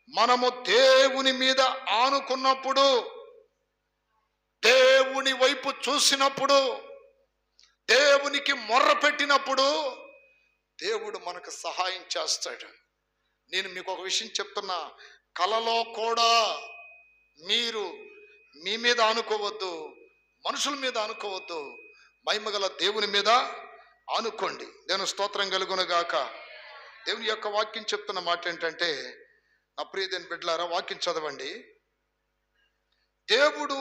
మనము దేవుని మీద ఆనుకున్నప్పుడు, దేవుని వైపు చూసినప్పుడు, దేవునికి మొర్ర పెట్టినప్పుడు దేవుడు మనకు సహాయం చేస్తాడు. నేను మీకు ఒక విషయం చెప్తున్నా, కలలో కూడా మీరు మీ మీద ఆనుకోవద్దు, మనుషుల మీద ఆనుకోవద్దు, మహిమగల దేవుని మీద ఆనుకోండి. దేవుని స్తోత్రం కలుగును గాక. దేవుని యొక్క వాక్యం చెప్తున్న మాట ఏంటంటే, నా ప్రియ దేవుని బిడ్డలారా వాక్యం చదవండి. దేవుడు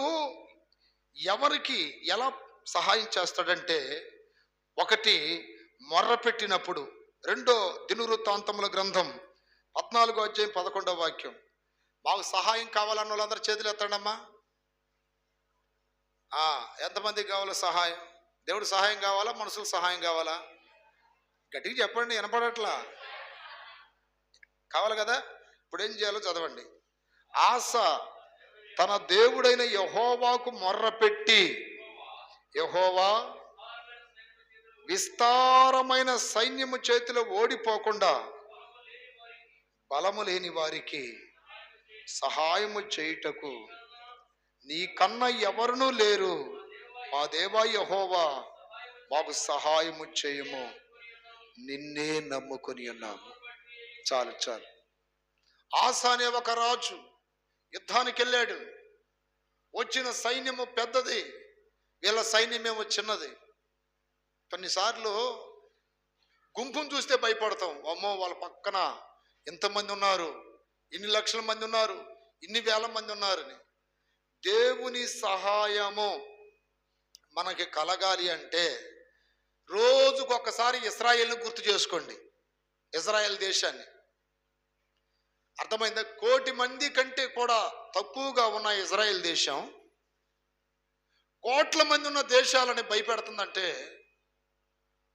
ఎవరికి ఎలా సహాయం చేస్తాడంటే, 1 మొర్ర పెట్టినప్పుడు, 2 దినవృత్తాంతముల గ్రంథం 14వ అధ్యాయం 11వ వాక్యం. మాకు సహాయం కావాలన్న వాళ్ళందరూ చేతులు ఎత్తండమ్మా. ఎంతమందికి కావాలో సహాయం? దేవుడు సహాయం కావాలా, మనుషులకు సహాయం కావాలా? గట్టిగా చెప్పండి, వినపడట్లా. కావాలి కదా. ఇప్పుడు ఏం చేయాలో చదవండి. ఆస తన దేవుడైన యెహోవాకు మొర్రపెట్టి, యెహోవా విస్తారమైన సైన్యము చేతిలో ఓడిపోకుండా బలము లేని వారికి సహాయము చేయుటకు నీకన్నా ఎవరునూ లేరు. మా దేవా యెహోవా మాకు సహాయము చేయము, నిన్నే నమ్ముకొని ఉన్నాము. చాలు చాలు. ఆస అనే ఒక రాజు యుద్ధానికి వెళ్ళాడు. వచ్చిన సైన్యము పెద్దది, వీళ్ళ సైన్యమేమో చిన్నది. కొన్నిసార్లు గుంపును చూస్తే భయపడతాం. అమ్మో వాళ్ళ పక్కన ఎంతమంది ఉన్నారు, ఇన్ని లక్షల మంది ఉన్నారు, ఇన్ని వేల మంది ఉన్నారని. దేవుని సహాయము మనకి కలగాలి అంటే రోజుకు ఒక్కసారి ఇశ్రాయేల్ని గుర్తు చేసుకోండి. ఇజ్రాయెల్ దేశాన్ని. అర్థమైందా? 1,000,000 మంది కంటే కూడా తక్కువగా ఉన్న ఇజ్రాయెల్ దేశం 1,00,00,000 మంది ఉన్న దేశాలని భయపెడుతుందంటే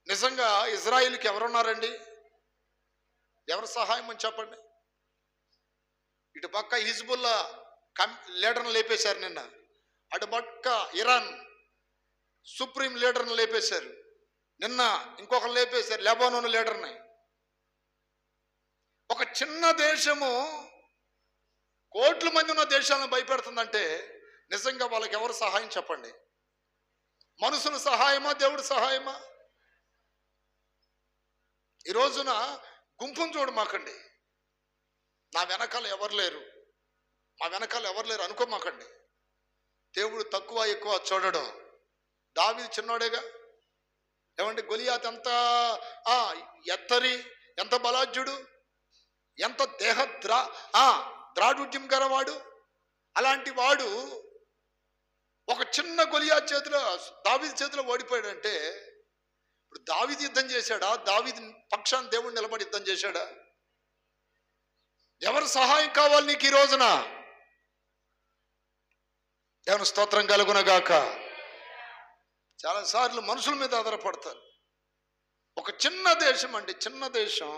నిజంగా ఇజ్రాయిల్కి ఎవరున్నారండి? ఎవరు సహాయం అని చెప్పండి. ఇటు పక్క హిజ్బుల్లా లీడర్ని లేపేశారు నిన్న, అటు పక్క ఇరాన్ సుప్రీం లీడర్ని లేపేశారు, నిన్న ఇంకొకరు లేపేశారు లెబానోన్ లీడర్ని. ఒక చిన్న దేశము 1,00,00,000 మంది ఉన్న దేశాలను భయపెడుతుందంటే నిజంగా వాళ్ళకి ఎవరు సహాయం చెప్పండి? మనుషుల సహాయమా, దేవుడి సహాయమా? ఈ రోజున గుంపును చూడమాకండి. నా వెనకాల ఎవరు లేరు, మా వెనకాల ఎవరు లేరు అనుకోమాకండి. దేవుడు తక్కువ ఎక్కువ చూడడు. దావీదు చిన్నోడేగా. ఏమంటే గొలియాత్ ఎంత ఎత్తరి, ఎంత బలాఢ్యుడు, ఎంత దేహ ద్రాఢ్యం గలవాడు. అలాంటి వాడు ఒక చిన్న గొలియాత్ చేతిలో, దావీదు చేతిలో ఓడిపోయాడంటే ఇప్పుడు దావీదు యుద్ధం చేశాడా? దావీదు పక్షాన్ని దేవుడు నిలబడి యుద్ధం చేశాడా? ఎవరు సహాయం కావాలి నీకు ఈ రోజున? దేవుని స్తోత్రం కలుగునగాక. చాలాసార్లు మనుషుల మీద ఆధారపడతారు. ఒక చిన్న దేశం అండి, చిన్న దేశం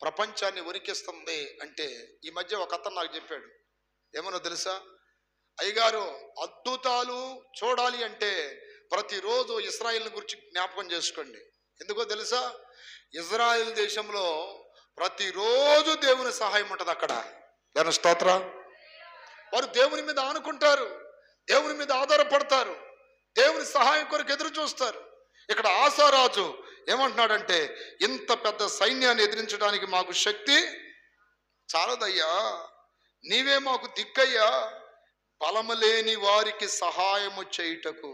ప్రపంచాన్ని ఉనికిస్తుంది అంటే ఈ మధ్య ఒక అతను నాకు చెప్పాడు. ఏమన్నా తెలుసా? అయ్యగారు, అద్భుతాలు చూడాలి అంటే ప్రతిరోజు ఇజ్రాయిల్ని గురించి జ్ఞాపకం చేసుకోండి. ఎందుకో తెలుసా? ఇజ్రాయిల్ దేశంలో ప్రతిరోజు దేవుని సహాయం ఉంటుంది అక్కడ. దేవుని స్తోత్రం. వారు దేవుని మీద ఆనుకుంటారు, దేవుని మీద ఆధారపడతారు, దేవుని సహాయం కొరకు ఎదురు చూస్తారు. ఇక్కడ ఆసారాజు ఏమంటున్నాడంటే, ఇంత పెద్ద సైన్యాన్ని ఎదిరించడానికి మాకు శక్తి చాలదయ్యా, నీవే మాకు దిక్కయ్యా, బలము లేని వారికి సహాయము చేయుటకు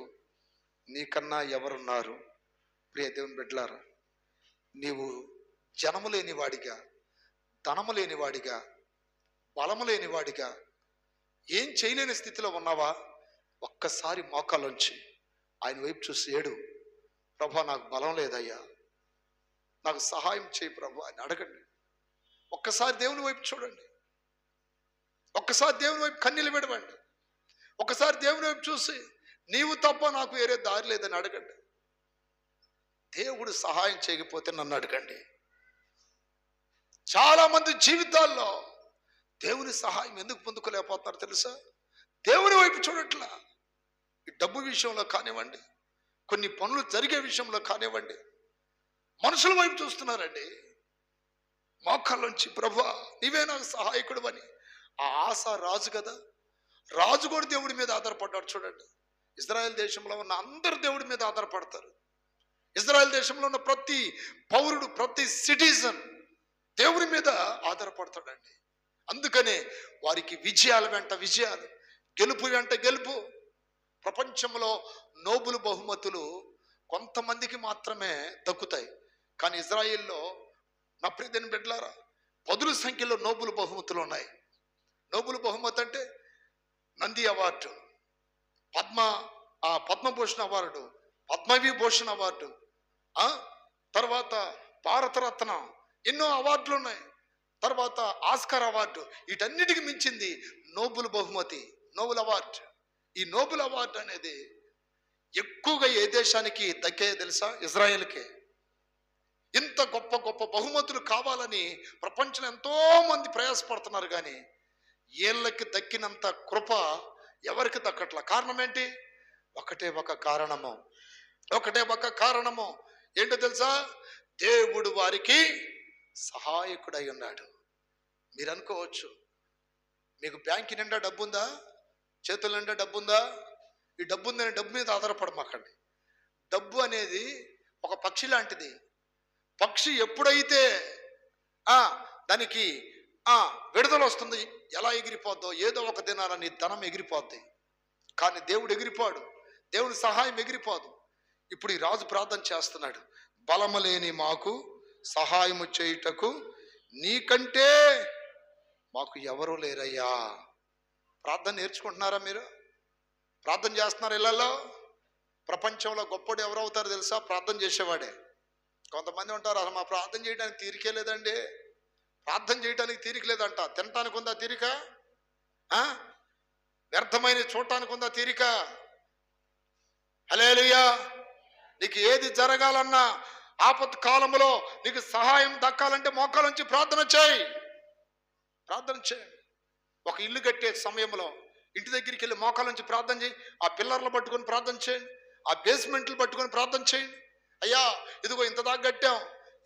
నీకన్నా ఎవరున్నారు? ప్రియ దేవుని బిడ్డలారా, నీవు జనము లేని వాడిగా, ధనము లేని వాడిగా, బలము లేని వాడిగా, ఏం చేయలేని స్థితిలో ఉన్నావా? ఒక్కసారి మోకాళ్ళొంచి ఆయన వైపు చూసి ఏడు, ప్రభా నాకు బలం లేదయ్యా, నాకు సహాయం చేయి ప్రభా అని అడగండి. ఒక్కసారి దేవుని వైపు చూడండి, ఒక్కసారి దేవుని వైపు కన్నీళ్ళు విడవండి, ఒక్కసారి దేవుని వైపు చూసి నీవు తప్ప నాకు వేరే దారి లేదని అడగండి. దేవుడు సహాయం చేయకపోతే నన్ను అడగండి. చాలా మంది జీవితాల్లో దేవుని సహాయం ఎందుకు పొందుకోలేకపోతున్నారు తెలుసా? దేవుని వైపు చూడట్లా. ఈ డబ్బు విషయంలో కానివ్వండి, కొన్ని పనులు జరిగే విషయంలో కానివ్వండి, మనుషుల వైపు చూస్తున్నారండి. మోకాళ్ళలోంచి ప్రభా నీవే నాకు సహాయకుడు అని. ఆ ఆస రాజు కదా, రాజు కూడా దేవుడి మీద ఆధారపడ్డాడు. చూడండి, ఇజ్రాయెల్ దేశంలో ఉన్న అందరు దేవుడి మీద ఆధారపడతారు. ఇజ్రాయెల్ దేశంలో ఉన్న ప్రతి పౌరుడు, ప్రతి సిటిజన్ దేవుడి మీద ఆధారపడతాడండి. అందుకనే వారికి విజయాల వెంట విజయాలు, గెలుపు వెంట గెలుపు. ప్రపంచంలో నోబుల్ బహుమతులు కొంతమందికి మాత్రమే దక్కుతాయి. కానీ ఇజ్రాయిల్లో నా ప్రియమైన బిడ్డలారా, పదుల సంఖ్యలో నోబుల్ బహుమతులు ఉన్నాయి. నోబుల్ బహుమతి అంటే Nandi award, Padma Bhushan award, Padma Vibhushan award, తర్వాత భారతరత్న, ఎన్నో అవార్డులు ఉన్నాయి. తర్వాత ఆస్కార్ అవార్డు, వీటన్నిటికి మించింది నోబెల్ బహుమతి, నోబెల్ అవార్డు. ఈ నోబెల్ అవార్డు అనేది ఎక్కువగా ఏ దేశానికి దక్కాయో తెలుసా? ఇజ్రాయెల్కే. ఇంత గొప్ప గొప్ప బహుమతులు కావాలని ప్రపంచంలో ఎంతో మంది ప్రయాసపడుతున్నారు, కానీ వీళ్ళకి దక్కినంత కృప ఎవరికి దక్కట్లా. కారణం ఏంటి? ఒకటే ఒక కారణము. ఏంటో తెలుసా? దేవుడు వారికి సహాయకుడై ఉన్నాడు. మీరు అనుకోవచ్చు, మీకు బ్యాంక్ నిండా డబ్బు ఉందా, చేతుల నిండా డబ్బు ఉందా, ఈ డబ్బు ఉందని డబ్బు మీద ఆధారపడమాకండి. డబ్బు అనేది ఒక పక్షి లాంటిది. పక్షి ఎప్పుడైతే దానికి విడుదల వస్తుంది, ఎలా ఎగిరిపోద్దో ఏదో ఒక దినాన నీ ధనం ఎగిరిపోద్ది. కానీ దేవుడు ఎగిరిపోడు, దేవుని సహాయం ఎగిరిపోదు. ఇప్పుడు ఈ రాజు ప్రార్థన చేస్తున్నాడు, బలము లేని మాకు సహాయము చేయుటకు నీకంటే మాకు ఎవరు లేరయ్యా. ప్రార్థన నేర్చుకుంటున్నారా మీరు? ప్రార్థన చేస్తున్నారు ఇళ్ళల్లో? ప్రపంచంలో గొప్పడు ఎవరు అవుతారు తెలుసా? ప్రార్థన చేసేవాడే. కొంతమంది ఉంటారు, అసలు మా ప్రార్థన చేయడానికి తీరికే లేదండి, ప్రార్థన చేయడానికి తీరిక లేదంట. తినటానికి ఉందా తీరిక? వ్యర్థమైన చూడటానికి ఉందా తీరిక? హల్లెలూయా. నీకు ఏది జరగాలన్నా, ఆపత్ కాలంలో నీకు సహాయం దక్కాలంటే మోకాల నుంచి ప్రార్థన చేయి. ఒక ఇల్లు కట్టే సమయంలో ఇంటి దగ్గరికి వెళ్ళి మోకాల నుంచి ప్రార్థన చేయి. ఆ పిల్లర్లు పట్టుకొని ప్రార్థన చేయండి, ఆ బేస్మెంట్లు పట్టుకొని ప్రార్థన చేయండి. అయ్యా ఇదిగో ఇంత దాకా కట్టాం,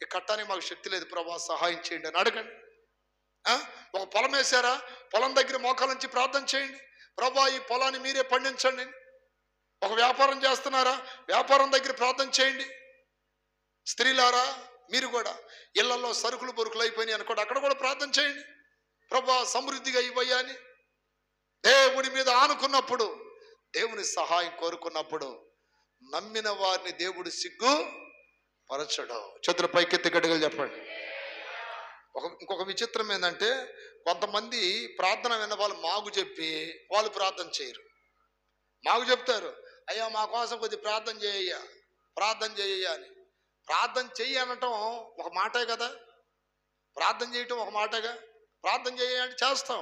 ఈ కట్టానికి మాకు శక్తి లేదు ప్రభా, సహాయం చేయండి అని అడగండి. ఒక పొలం వేసారా, పొలం దగ్గర మోకాల నుంచి ప్రార్థన చేయండి, ప్రభా ఈ పొలాన్ని మీరే పండించండి. ఒక వ్యాపారం చేస్తున్నారా, వ్యాపారం దగ్గర ప్రార్థన చేయండి. స్త్రీలారా మీరు కూడా ఇళ్లలో సరుకులు బొరుకులు అయిపోయినాయి అనుకోండి, అక్కడ కూడా ప్రార్థన చేయండి, ప్రభా సమృద్ధిగా ఇవ్వయ్యా అని. దేవుని మీద ఆనుకున్నప్పుడు, దేవుని సహాయం కోరుకున్నప్పుడు నమ్మిన వారిని దేవుడు సిగ్గు పరచడం. చేతుల పైకెత్తి గట్టిగా చెప్పండి. ఇంకొక విచిత్రం ఏంటంటే, కొంతమంది ప్రార్థన విన్న వాళ్ళు మాగు చెప్పి వాళ్ళు ప్రార్థన చేయరు. మాకు చెప్తారు, అయ్యా మా కోసం కొద్ది ప్రార్థన చేయ్యా అని. ప్రార్థన చెయ్యి అనటం ఒక మాటే కదా, ప్రార్థన చేయటం ఒక మాటగా. ప్రార్థన చెయ్యి అంటే చేస్తాం,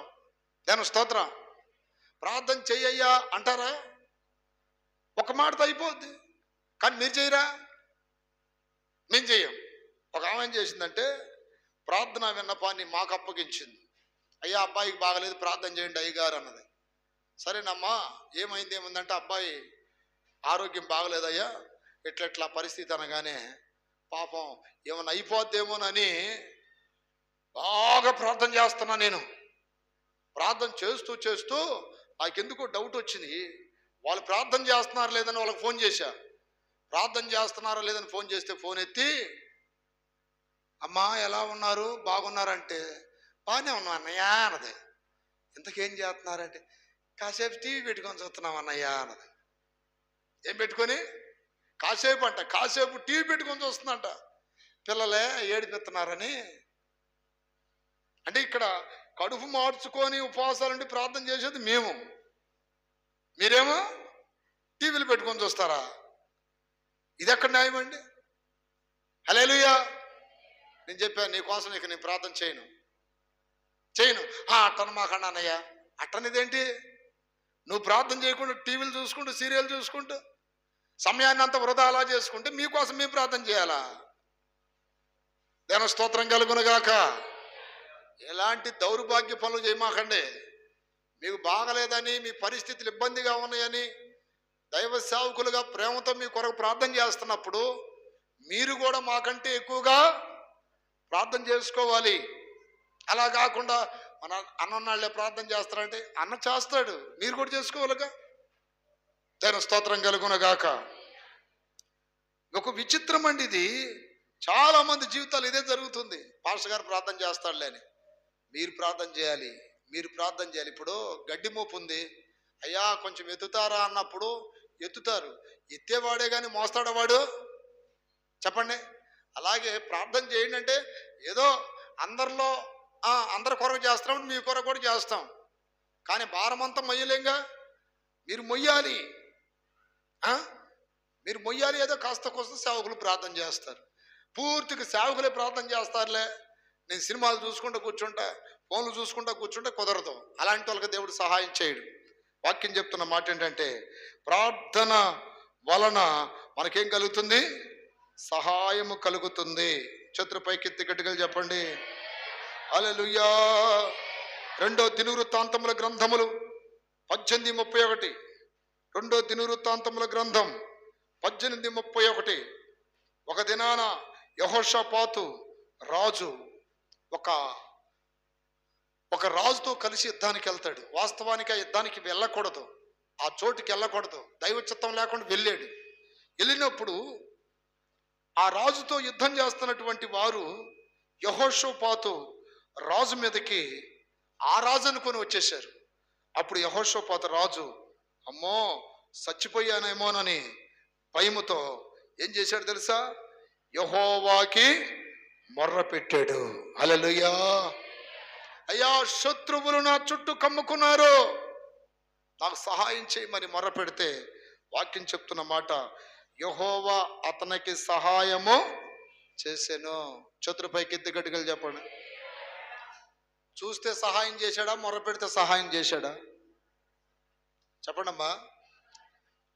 దాని స్తోత్రం. ప్రార్థన చెయ్యయ్యా అంటారా? ఒక మాటతో అయిపోద్ది, కానీ మీరు చేయరా? మేము చెయ్యం. ఒక ఆమె ఏం చేసిందంటే, ప్రార్థన విన్నపాన్ని మాకు అప్పగించింది. అయ్యా అబ్బాయికి బాగలేదు, ప్రార్థన చేయండి అయ్యగారు అన్నది. సరేనమ్మా ఏముందంటే, అబ్బాయి ఆరోగ్యం బాగలేదయ్యా, ఇట్లా పరిస్థితి అనగానే పాపం ఏమన్నా అయిపోద్దేమోనని బాగా ప్రార్థన చేస్తున్నా. నేను ప్రార్థన చేస్తూ నాకెందుకో డౌట్ వచ్చింది. వాళ్ళు ప్రార్థన చేస్తున్నారా లేదని వాళ్ళకి ఫోన్ చేశా. ప్రార్థన చేస్తున్నారా లేదని ఫోన్ చేస్తే ఫోన్ ఎత్తి, అమ్మా ఎలా ఉన్నారు, బాగున్నారంటే, బాగానే ఉన్నాం అన్నయ్య అన్నది. ఇంతకేం చేస్తున్నారంటే, కాసేపు టీవీ పెట్టుకొని చూస్తున్నాం అన్నయ్య అన్నది. ఏం పెట్టుకొని? కాసేపు టీవీ పెట్టుకొని చూస్తుందంట. పిల్లలే ఏడిపిస్తున్నారని. అంటే ఇక్కడ కడుపు మార్చుకొని ఉపవాసాలుండి ప్రార్థన చేసేది మేము, మీరేమో టీవీలు పెట్టుకొని చూస్తారా? ఇది ఎక్కడ న్యాయం అండి? హల్లెలూయా. నేను చెప్పాను, నీకోసం ఇక నేను ప్రార్థన చేయను. అట్టను మాకన్నా అన్నయ్య. అట్టనిదేంటి? నువ్వు ప్రార్థన చేయకుండా టీవీలు చూసుకుంటూ సీరియల్ చూసుకుంటూ సమయాన్ని అంతా వృధా అలా చేసుకుంటే మీకోసం మేము ప్రార్థన చేయాలా? దేని స్తోత్రం కలుగునుగాక. ఎలాంటి దౌర్భాగ్య పనులు చేయమాకండి. మీకు బాగలేదని, మీ పరిస్థితులు ఇబ్బందిగా ఉన్నాయని దైవ సేవకులుగా ప్రేమతో మీ కొరకు ప్రార్థన చేస్తున్నప్పుడు మీరు కూడా మాకంటే ఎక్కువగా ప్రార్థన చేసుకోవాలి. అలా కాకుండా మన అన్నన్నాళ్ళే ప్రార్థన చేస్తారంటే, అన్న చేస్తాడు, మీరు కూడా చేసుకోవాలిగా. దేని స్తోత్రం కలుగునుగాక. ఒక విచిత్రం అండి ఇది. చాలా మంది జీవితాలు ఇదే జరుగుతుంది. పాస్టర్ గారు ప్రార్థన చేస్తాడులే అని. మీరు ప్రార్థన చేయాలి. ఇప్పుడు గడ్డి మోపు ఉంది, అయ్యా కొంచెం ఎత్తుతారా అన్నప్పుడు ఎత్తుతారు. ఎత్తేవాడే కానీ మోస్తాడవాడు? చెప్పండి. అలాగే ప్రార్థన చేయండి అంటే ఏదో అందరి కొరకు చేస్తాం, మీ కొరకు కూడా చేస్తాం, కానీ భారం అంతా మొయ్యలేంగా. మీరు మొయ్యాలి. ఏదో కాస్త కోసం సేవకులు ప్రార్థన చేస్తారు. పూర్తిగా సేవకులే ప్రార్థన చేస్తారులే, నేను సినిమాలు చూసుకుంటూ కూర్చుంటా, ఫోన్లు చూసుకుంటూ కూర్చుంటే కుదరదు. అలాంటి వాళ్ళకి దేవుడు సహాయం చేయడు. వాక్యం చెప్తున్న మాట ఏంటంటే, ప్రార్థన వలన మనకేం కలుగుతుంది? సహాయము కలుగుతుంది. చేతుల పైకెత్తి గట్టిగా చెప్పండి హల్లెలూయా. 2 దినవృత్తాంతముల గ్రంథములు 18:31. 2 దినవృత్తాంతముల గ్రంథం 18:31. ఒక దినాన యెహోషాపాతు రాజు ఒక రాజుతో కలిసి యుద్ధానికి వెళ్తాడు. వాస్తవానికి ఆ యుద్ధానికి వెళ్ళకూడదు, ఆ చోటుకి వెళ్ళకూడదు, దైవ చిత్తం లేకుండా వెళ్ళాడు. వెళ్ళినప్పుడు ఆ రాజుతో యుద్ధం చేస్తున్నటువంటి వారు యెహోషాపాతు రాజు మీదకి ఆ రాజు అనుకొని వచ్చేసారు. అప్పుడు యెహోషాపాతు రాజు అమ్మో చచ్చిపోయానేమోనని భయముతో ఏం చేశాడు తెలుసా? యెహోవాకి మొర్ర పెట్టాడు. హల్లెలూయా. అయ్యా, శత్రువులు నా చుట్టూ కమ్ముకున్నారు, నాకు సహాయం చేయమని మొర్ర పెడితే వాక్యం చెప్తున్న మాట, యెహోవా అతనికి సహాయము చేసెను. చతురుపైకి ఎత్తి గట్టిగా చెప్పండి. చూస్తే సహాయం చేశాడా? మొర్ర పెడితే సహాయం చేశాడా? చెప్పండి అమ్మా.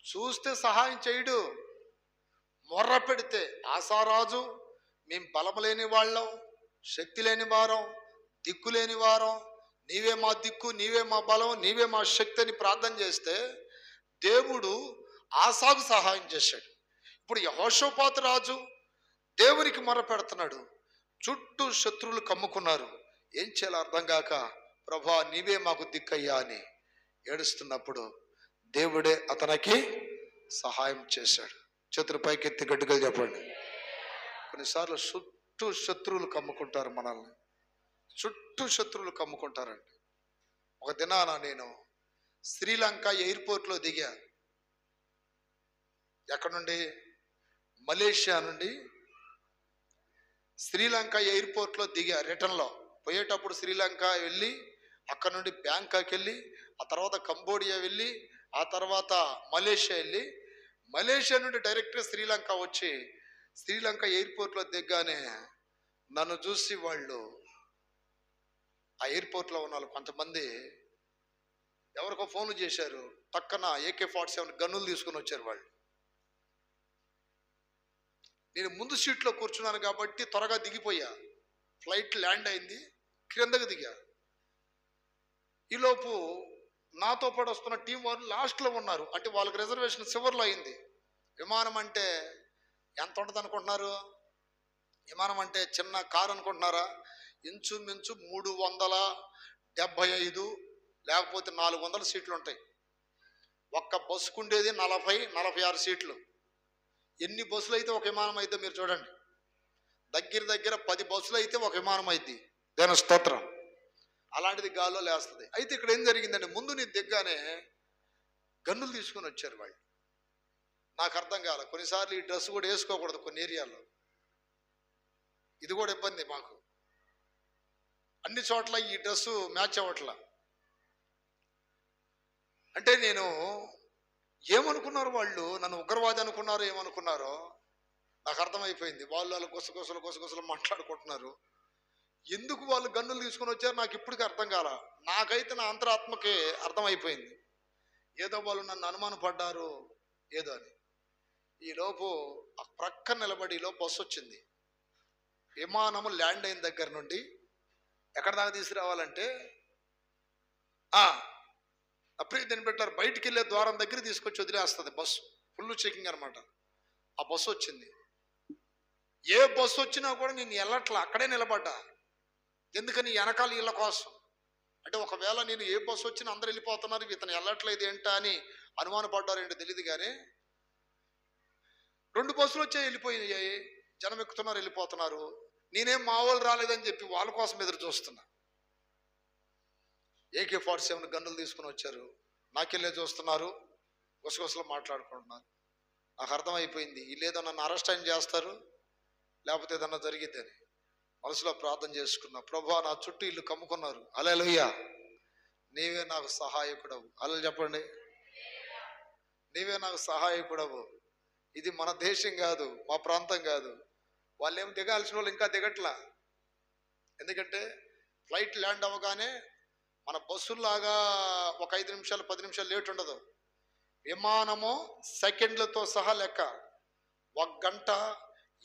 చూస్తే సహాయం చేయడు, మొర్ర పెడితే ఆసారాజు మేము బలము లేని వాళ్ళం, శక్తి లేని వారం, దిక్కు లేని వారం, నీవే మా దిక్కు, నీవే మా బలం, నీవే మా శక్తి అని ప్రార్థన చేస్తే దేవుడు ఆసాకు సహాయం చేశాడు. ఇప్పుడు యెహోషాపాతు రాజు దేవునికి మొర పెడుతున్నాడు, చుట్టూ శత్రువులు కమ్ముకున్నారు. ఏం చేయాలో అర్థం కాక ప్రభా నీవే మాకు దిక్కయ్యా అని ఏడుస్తున్నప్పుడు దేవుడే అతనికి సహాయం చేశాడు. చేతులు పైకెత్తి గట్టిగా చెప్పండి. కొన్నిసార్లు చుట్టూ శత్రువులు కమ్ముకుంటారు మనల్ని, చుట్టూ శత్రువులు కమ్ముకుంటారండి. ఒక దినాన నేను శ్రీలంక ఎయిర్పోర్ట్లో దిగా. ఎక్కడ నుండి? మలేషియా నుండి శ్రీలంక ఎయిర్పోర్ట్లో దిగా. రిటర్న్లో పోయేటప్పుడు శ్రీలంక వెళ్ళి, అక్కడ నుండి బ్యాంకాక్ వెళ్ళి, ఆ తర్వాత కంబోడియా వెళ్ళి, ఆ తర్వాత మలేషియా వెళ్ళి, మలేషియా నుండి డైరెక్ట్గా శ్రీలంక వచ్చి శ్రీలంక ఎయిర్పోర్ట్లో దిగ్గానే నన్ను చూసి వాళ్ళు, ఆ ఎయిర్పోర్ట్లో ఉన్న వాళ్ళు కొంతమంది ఎవరికో ఫోన్లు చేశారు. పక్కన AK-47 గన్నులు తీసుకుని వచ్చారు వాళ్ళు. నేను ముందు సీట్లో కూర్చున్నాను కాబట్టి త్వరగా దిగిపోయా. ఫ్లైట్ ల్యాండ్ అయింది, క్రిందకు దిగా. ఈలోపు నాతో పాటు వస్తున్న టీం వాళ్ళు లాస్ట్లో ఉన్నారు. అంటే వాళ్ళకి రిజర్వేషన్ చివర్లో అయింది. విమానం అంటే ఎంత ఉంటుంది అనుకుంటున్నారు? విమానం అంటే చిన్న కారు అనుకుంటున్నారా? ఇంచుమించు 375 లేకపోతే 400 సీట్లు ఉంటాయి. ఒక్క బస్సుకు ఉండేది 40-46 సీట్లు. ఎన్ని బస్సులు అయితే ఒక విమానం అయితే మీరు చూడండి. దగ్గర 10 బస్సులు అయితే ఒక విమానం అయింది. దేవుని స్తోత్రం. అలాంటిది గాల్లో లేస్తుంది. అయితే ఇక్కడ ఏం జరిగిందంటే, ముందు నేను దిగ్గానే గన్నులు తీసుకుని వచ్చారు వాళ్ళు. నాకు అర్థం కాల. కొన్నిసార్లు ఈ డ్రెస్ కూడా వేసుకోకూడదు కొన్ని ఏరియాల్లో. ఇది కూడా ఇబ్బంది మాకు. అన్ని చోట్ల ఈ డ్రెస్సు మ్యాచ్ అవ్వట్లా. అంటే నేను ఏమనుకున్నారు వాళ్ళు? నన్ను ఉగ్రవాది అనుకున్నారో ఏమనుకున్నారో నాకు అర్థమైపోయింది. వాళ్ళు గుసగుసలు మాట్లాడుకుంటున్నారు. ఎందుకు వాళ్ళు గన్నులు తీసుకుని వచ్చారు నాకు ఇప్పటికీ అర్థం కాల. నాకైతే నా అంతరాత్మకి అర్థమైపోయింది, ఏదో వాళ్ళు నన్ను అనుమానపడ్డారు ఏదో అని. ఈలోపు ఆ ప్రక్క నిలబడిలో బస్సు వచ్చింది. విమానము ల్యాండ్ అయిన దగ్గర నుండి ఎక్కడ దాకా తీసుకురావాలంటే అప్రీతిని పెట్టారు, బయటికి వెళ్ళే ద్వారం దగ్గర తీసుకొచ్చి వదిలేస్తుంది బస్సు. ఫుల్ చెకింగ్ అనమాట. ఆ బస్సు వచ్చింది. ఏ బస్సు వచ్చినా కూడా నేను వెళ్ళట్లా, అక్కడే నిలబడ్డా. ఎందుకని? వెనకాల ఇళ్ళ కోసం. అంటే ఒకవేళ నేను ఏ బస్సు వచ్చినా అందరు వెళ్ళిపోతున్నారు, ఇతను వెళ్ళట్లేదు ఏంటా అని అనుమానపడ్డారు ఏంటో తెలియదు. కానీ 2 బస్సులు వచ్చాయి, వెళ్ళిపోయాయి. జనం ఎక్కుతున్నారు, వెళ్ళిపోతున్నారు. నేనేం మా వాళ్ళు రాలేదని చెప్పి వాళ్ళ కోసం ఎదురు చూస్తున్నా. AK-47 గన్నులు తీసుకుని వచ్చారు, నాకెళ్ళే చూస్తున్నారు, గుసగుసలు మాట్లాడుకుంటున్నారు. నాకు అర్థమైపోయింది, వీళ్ళేదో నన్ను అరెస్ట్ అయిన చేస్తారు, లేకపోతే ఏదన్నా జరిగిద్దని మనసులో ప్రార్థన చేసుకున్నా. ప్రభువా నా చుట్టూ ఇల్లు కమ్ముకున్నారు, హల్లెలూయా నీవే నాకు సహాయకుడవు. అలా చెప్పండి, నీవే నాకు సహాయకుడవు. ఇది మన దేశం కాదు, మా ప్రాంతం కాదు. వాళ్ళు ఏం దిగాల్సిన వాళ్ళు ఇంకా దిగట్లా. ఎందుకంటే ఫ్లైట్ ల్యాండ్ అవ్వగానే మన బస్సుల్లాగా ఒక 5 నిమిషాలు 10 నిమిషాలు లేట్ ఉండదు. విమానము సెకండ్లతో సహా లెక్క. 1 గంట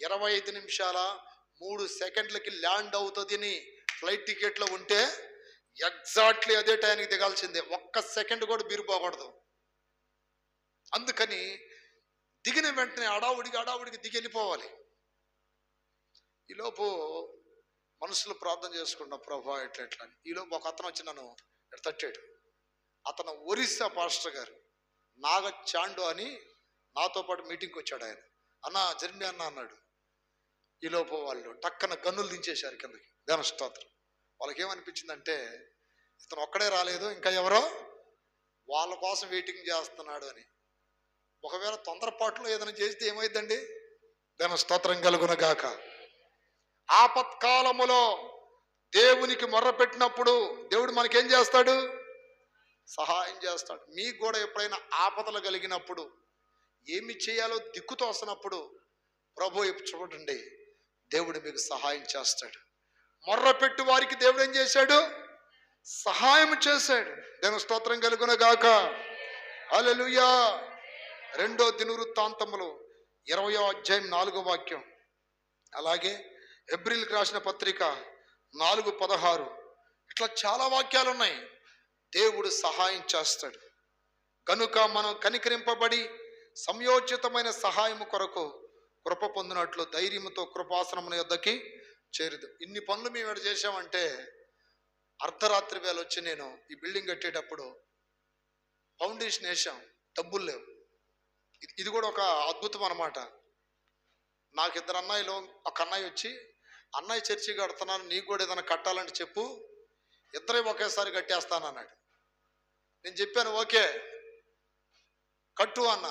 25 నిమిషాల 3 సెకండ్లకి ల్యాండ్ అవుతుంది అని ఫ్లైట్ టికెట్లో ఉంటే ఎగ్జాక్ట్లీ అదే టైంకి దిగాల్సిందే. 1 సెకండ్ కూడా బీరిపోకూడదు. అందుకని దిగిన వెంటనే అడావుడికి దిగి వెళ్ళిపోవాలి. ఈలోపు మనసులో ప్రార్థన చేసుకున్న ప్రభా ఎట్లా అని. ఈలోపు ఒక అతను వచ్చి నన్ను తట్టాడు. అతను ఒరిస్సా పాస్టర్ గారు నాగచాండు అని నాతో పాటు మీటింగ్కి వచ్చాడు. ఆయన అన్న జర్మి అన్న అన్నాడు. ఈలోపు వాళ్ళు టక్కన గన్నులు దించేశారు కిందకి. దేన స్తోత్రం. వాళ్ళకి ఏమనిపించిందంటే ఇతను ఒక్కడే రాలేదు, ఇంకా ఎవరో వాళ్ళ కోసం వెయిటింగ్ చేస్తున్నాడు అని. ఒకవేళ తొందరపాటులో ఏదైనా చేస్తే ఏమైందండి? దేన స్తోత్రం కలుగును గాక. ఆపత్కాలములో దేవునికి మొర్ర పెట్టినప్పుడు దేవుడు మనకేం చేస్తాడు? సహాయం చేస్తాడు. మీకు కూడా ఎప్పుడైనా ఆపదలు కలిగినప్పుడు, ఏమి చేయాలో దిక్కుతో వస్తున్నప్పుడు ప్రభు చూడండి, దేవుడు మీకు సహాయం చేస్తాడు. మొర్ర పెట్టు వారికి దేవుడు ఏం చేశాడు? సహాయం చేశాడు. దేవుని స్తోత్రం కలుగును గాక. హల్లెలూయా. 2 దినవృత్తాంతములు 20వ అధ్యాయం 4వ వాక్యం. అలాగే హెబ్రీయులకు రాసిన పత్రిక 4:16. ఇట్లా చాలా వాక్యాలు ఉన్నాయి. దేవుడు సహాయం చేస్తాడు. కనుక మనం కనికరింపబడి సంయోచితమైన సహాయము కొరకు కృప పొందినట్లు ధైర్యముతో కృపాసనమున యొద్దకి చేరుదు. ఇన్ని పనులు మేము ఎక్కడ చేసామంటే, అర్ధరాత్రి వేళ వచ్చి నేను ఈ బిల్డింగ్ కట్టేటప్పుడు ఫౌండేషన్ వేసాం, డబ్బులు లేవు. ఇది కూడా ఒక అద్భుతం అన్నమాట. నాకు 2 అన్నయ్యలు, ఒక అన్నయ్య వచ్చి, అన్నయ్య చర్చి కడుతున్నాను, నీకు కూడా ఏదైనా కట్టాలంటే చెప్పు, ఇద్దరే ఒకేసారి కట్టేస్తాను అన్నాడు. నేను చెప్పాను ఓకే కట్టు అన్న.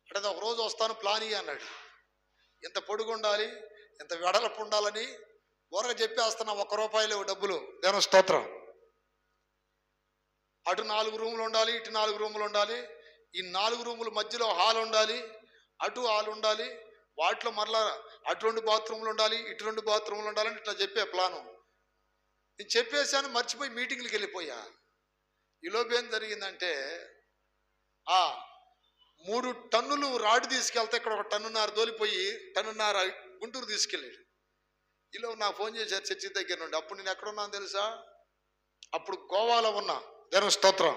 అంటే ఒక రోజు వస్తాను ప్లాన్ ఇయ్యి అన్నాడు. ఎంత పొడుగు ఉండాలి, ఎంత వెడల్పు ఉండాలని ఊరగా చెప్పేస్తున్నా. ₹1 లేవు డబ్బులు. దేవుని స్తోత్రం. అటు 4 రూములు ఉండాలి, ఇటు 4 రూములు ఉండాలి. ఈ 4 రూముల మధ్యలో హాల్ ఉండాలి, అటు హాల్ ఉండాలి, వాటిలో మరలా అటు 2 బాత్రూములు ఉండాలి, ఇటు 2 బాత్రూములు ఉండాలని ఇట్లా చెప్పే ప్లాను. నేను చెప్పేశాను, మర్చిపోయి మీటింగ్లకు వెళ్ళిపోయా. ఈలోపు ఏం జరిగిందంటే, 3 టన్నులు రాడ్ తీసుకెళ్తే ఇక్కడ 1 టన్నున్నర దోలిపోయి 1.5 టన్నులు గుంటూరు తీసుకెళ్ళాడు. ఈలోపు నాకు ఫోన్ చేశారు చర్చి దగ్గర నుండి. అప్పుడు నేను ఎక్కడున్నాను తెలుసా? అప్పుడు గోవాలో ఉన్నా. దేవుని స్తోత్రం.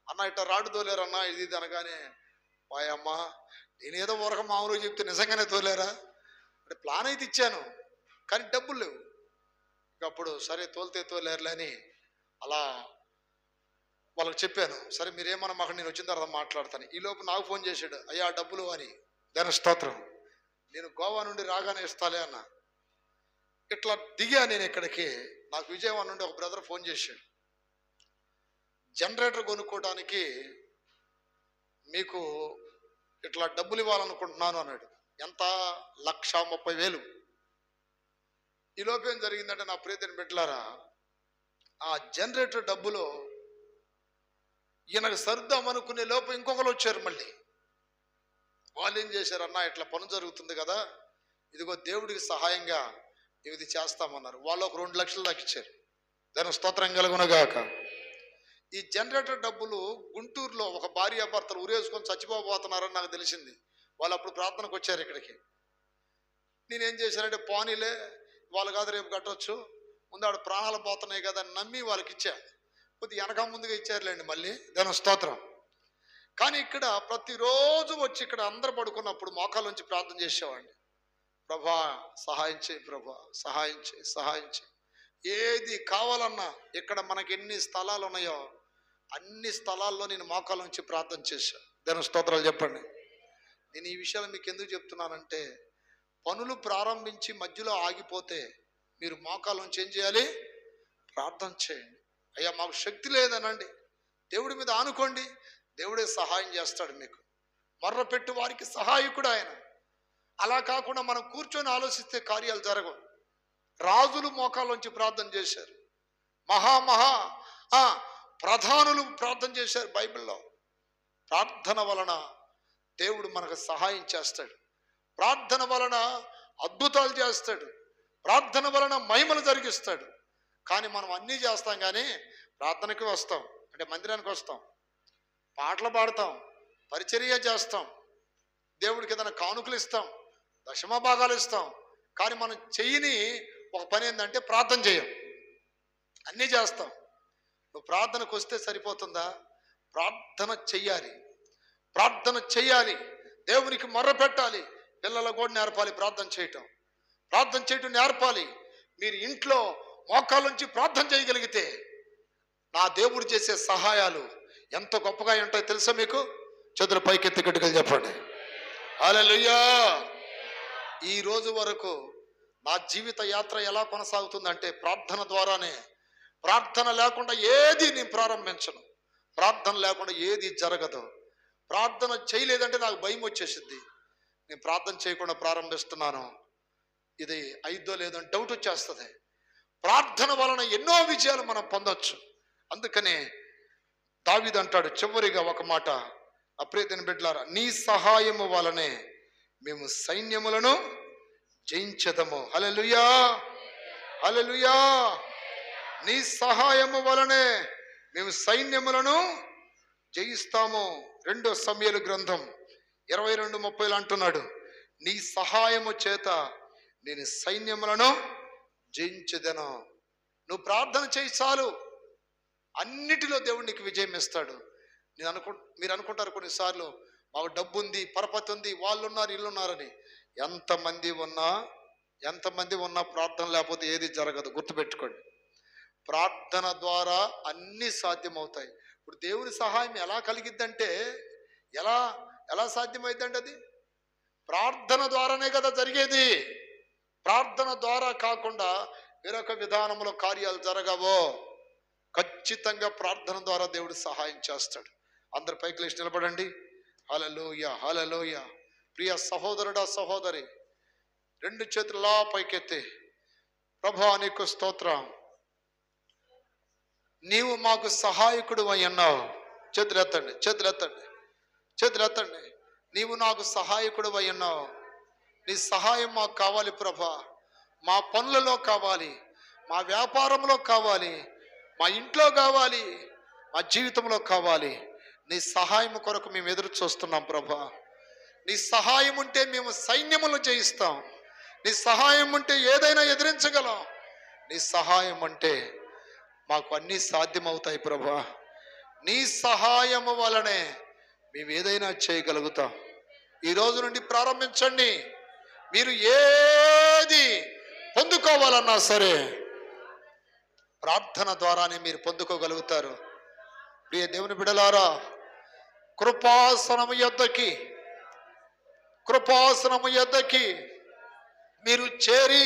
అన్న ఇట్లా రాడు తోలేరన్నా ఇది అనగానే, వాయమ్మా నేనేదో ఊరక మామూలుగా చెప్తే నిజంగానే తోలేరా అంటే ప్లాన్ అయితే ఇచ్చాను, కానీ డబ్బులు లేవు. అప్పుడు సరే తోలితే తోలేరులే అని అలా వాళ్ళకి చెప్పాను. సరే మీరేమన్నా మాకు నేను వచ్చిన తర్వాత మాట్లాడతాను. ఈలోపు నాకు ఫోన్ చేశాడు, అయ్యా డబ్బులు అని. దేవుని స్తోత్రం. నేను గోవా నుండి రాగానే ఇస్తాలే అన్న. ఇట్లా దిగా నేను ఇక్కడికి. నాకు విజయవాడ నుండి ఒక బ్రదర్ ఫోన్ చేశాడు, జనరేటర్ కొనుక్కోవడానికి మీకు ఇట్లా డబ్బులు ఇవ్వాలనుకుంటున్నాను అన్నాడు. ఎంత? 1,30,000. ఈలోపు ఏం జరిగిందంటే, నా ప్రియతని బిడ్డలారా, ఆ జనరేటర్ డబ్బులు ఈయనకు సర్దామనుకునే లోపు ఇంకొకరు వచ్చారు. మళ్ళీ వాళ్ళు ఏం చేశారు, అన్న ఇట్లా పని జరుగుతుంది కదా, ఇదిగో దేవుడికి సహాయంగా ఇది చేస్తామన్నారు. వాళ్ళు ఒక 2 లక్షలు దాకా ఇచ్చారు. దాని స్తోత్రం కలుగునగాక. ఈ జనరేటర్ డబ్బులు గుంటూరులో ఒక భార్యాభర్తలు ఉరేసుకొని చచ్చిపోబోతున్నారని నాకు తెలిసింది. వాళ్ళు అప్పుడు ప్రార్థనకు వచ్చారు ఇక్కడికి. నేనేం చేశానంటే, పోనీలే వాళ్ళు కాదు రేపు కట్టొచ్చు, ముందు ఆడ ప్రాణాలు పోతున్నాయి కదా అని నమ్మి వాళ్ళకి ఇచ్చా. కొద్ది వెనక ముందుగా ఇచ్చారులేండి మళ్ళీ. దాని స్తోత్రం. కానీ ఇక్కడ ప్రతిరోజు వచ్చి ఇక్కడ అందరు పడుకున్నప్పుడు మోకాళ్ళ నుంచి ప్రార్థన చేసేవాడిని. ప్రభా సహాయం చేయి, ప్రభా సహాయం చేయి, సహాయం చేయి. ఏది కావాలన్నా ఇక్కడ మనకి ఎన్ని స్థలాలు ఉన్నాయో అన్ని స్థలాల్లో నేను మోకాళ్ళ నుంచి ప్రార్థన చేశాను. దాని స్తోత్రాలు చెప్పండి. నేను ఈ విషయాలు మీకు ఎందుకు చెప్తున్నానంటే, పనులు ప్రారంభించి మధ్యలో ఆగిపోతే మీరు మోకాళ్ళ నుంచి ఏం చేయాలి? ప్రార్థన చేయండి. అయ్యా మాకు శక్తి లేదనండి, దేవుడి మీద ఆనుకోండి, దేవుడే సహాయం చేస్తాడు మీకు. మొర్ర పెట్టు వారికి సహాయకుడు ఆయన. అలా కాకుండా మనం కూర్చొని ఆలోచిస్తే కార్యాలు జరగవు. రాజులు మోకాళ్ళలోంచి ప్రార్థన చేశారు, ప్రధానులు ప్రార్థన చేశారు. బైబిల్లో ప్రార్థన వలన దేవుడు మనకు సహాయం చేస్తాడు. ప్రార్థన వలన అద్భుతాలు చేస్తాడు. ప్రార్థన వలన మహిమలు జరిగిస్తాడు. కానీ మనం అన్నీ చేస్తాం, కానీ ప్రార్థనకి వస్తాం అంటే మందిరానికి వస్తాం, పాటలు పాడతాం, పరిచర్య చేస్తాం, దేవుడికి ఏదైనా కానుకలు ఇస్తాం, దశమ భాగాలు ఇస్తాం. కానీ మనం చెయ్యని ఒక పని ఏంటంటే ప్రార్థన చేయం. అన్నీ చేస్తాం. నువ్వు ప్రార్థనకు వస్తే సరిపోతుందా? ప్రార్థన చెయ్యాలి, ప్రార్థన చెయ్యాలి, దేవునికి మొర్ర పెట్టాలి. పిల్లలకు కూడా నేర్పాలి ప్రార్థన చేయటం, ప్రార్థన చేయటం నేర్పాలి. మీరు ఇంట్లో మోకాళ్ళ నుంచి ప్రార్థన చేయగలిగితే నా దేవుడు చేసే సహాయాలు ఎంత గొప్పగా ఉంటాయో తెలుసా మీకు? చేతుల పైకెత్తి గట్టిగా చెప్పండి హల్లెలూయా. ఈ రోజు వరకు నా జీవిత యాత్ర ఎలా కొనసాగుతుందంటే ప్రార్థన ద్వారానే. ప్రార్థన లేకుండా ఏది నేను ప్రారంభించను, ప్రార్థన లేకుండా ఏది జరగదు. ప్రార్థన చేయలేదంటే నాకు భయం వచ్చేసింది. నేను ప్రార్థన చేయకుండా ప్రారంభిస్తున్నాను, ఇది అయిద్దో లేదో అని డౌట్ వచ్చేస్తుంది. ప్రార్థన వలన ఎన్నో విజయాలు మనం పొందొచ్చు. అందుకనే దావీదు అంటాడు చివరిగా ఒక మాట, అప్రియమైన బిడ్డలారా, నీ సహాయము వలనే మేము సైన్యములను జయించెదము. హల్లెలూయా, హల్లెలూయా. నీ సహాయము వలనే మేము సైన్యములను జయిస్తాము. 2 సమూయేలు గ్రంథం 22:30 అంటున్నాడు, నీ సహాయము చేత నేను సైన్యములను జయించెదను. నువ్వు ప్రార్థన చేయి చాలు, అన్నిటిలో దేవుడు నీకు విజయం ఇస్తాడు. మీరు అనుకుంటారు కొన్నిసార్లు మాకు డబ్బు ఉంది, పరపతి ఉంది, వాళ్ళు ఉన్నారు, ఇల్లు ఉన్నారని. ఎంతమంది ఉన్నా ప్రార్థన లేకపోతే ఏది జరగదు. గుర్తుపెట్టుకోండి, ప్రార్థన ద్వారా అన్నీ సాధ్యమవుతాయి. ఇప్పుడు దేవుని సహాయం ఎలా కలిగిద్దంటే, ఎలా సాధ్యమైందంటే అది ప్రార్థన ద్వారానే కదా జరిగేది. ప్రార్థన ద్వారా కాకుండా వేరొక విధానంలో కార్యాలు జరగవో. ఖచ్చితంగా ప్రార్థన ద్వారా దేవుడు సహాయం చేస్తాడు. అందరు పైకి లేచి నిలబడండి. హల్లెలూయా, హల్లెలూయా. ప్రియ సహోదరుడా, సహోదరి, 2 చేతులా పైకెత్తి, ప్రభువా నీకు స్తోత్రం, నీవు మాకు సహాయకుడు అయ్యన్నావు. చేతులు ఎత్తండి, చేతులు ఎత్తండి, చేతులు ఎత్తండి. నీవు నాకు సహాయకుడు అయ్యన్నావు. నీ సహాయం మాకు కావాలి ప్రభా. మా పనులలో కావాలి, మా వ్యాపారంలో కావాలి, మా ఇంట్లో కావాలి, మా జీవితంలో కావాలి. నీ సహాయం కొరకు మేము ఎదురు చూస్తున్నాం ప్రభా. నీ సహాయం ఉంటే మేము సైన్యములను జయిస్తాం. నీ సహాయం ఉంటే ఏదైనా ఎదిరించగలం. నీ సహాయం అంటే మాకు అన్నీ సాధ్యమవుతాయి ప్రభా. నీ సహాయము వలనే మేము ఏదైనా చేయగలుగుతాం. ఈ రోజు నుండి ప్రారంభించండి. మీరు ఏది పొందుకోవాలన్నా సరే ప్రార్థన ద్వారానే మీరు పొందుకోగలుగుతారు. ప్రియ దేవుని బిడ్డలారా, కృపాసనము యొద్దకి మీరు చేరి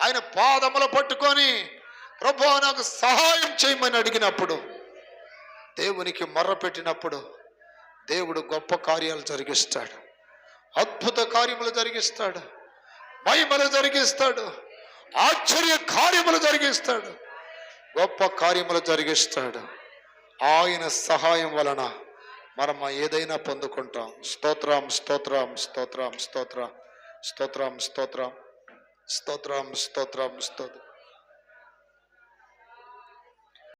ఆయన పాదములు పట్టుకొని ప్రభువా నాకు సహాయం చేయమని అడిగినప్పుడు, దేవునికి మొర్ర పెట్టినప్పుడు దేవుడు గొప్ప కార్యాలు జరిగిస్తాడు, అద్భుత కార్యములు జరిగిస్తాడు, మహిమలు జరిగిస్తాడు, ఆశ్చర్య కార్యములు జరిగిస్తాడు, గొప్ప కార్యములు జరిగిస్తాడు. ఆయన సహాయం వలన మనం ఏదైనా పొందుకుంటాం. స్తోత్రం, స్తోత్రం, స్తోత్రం, స్తోత్రం, స్తోత్రం, స్తోత్రం, స్తోత్రం, స్తోత్రం, స్తోత్రం.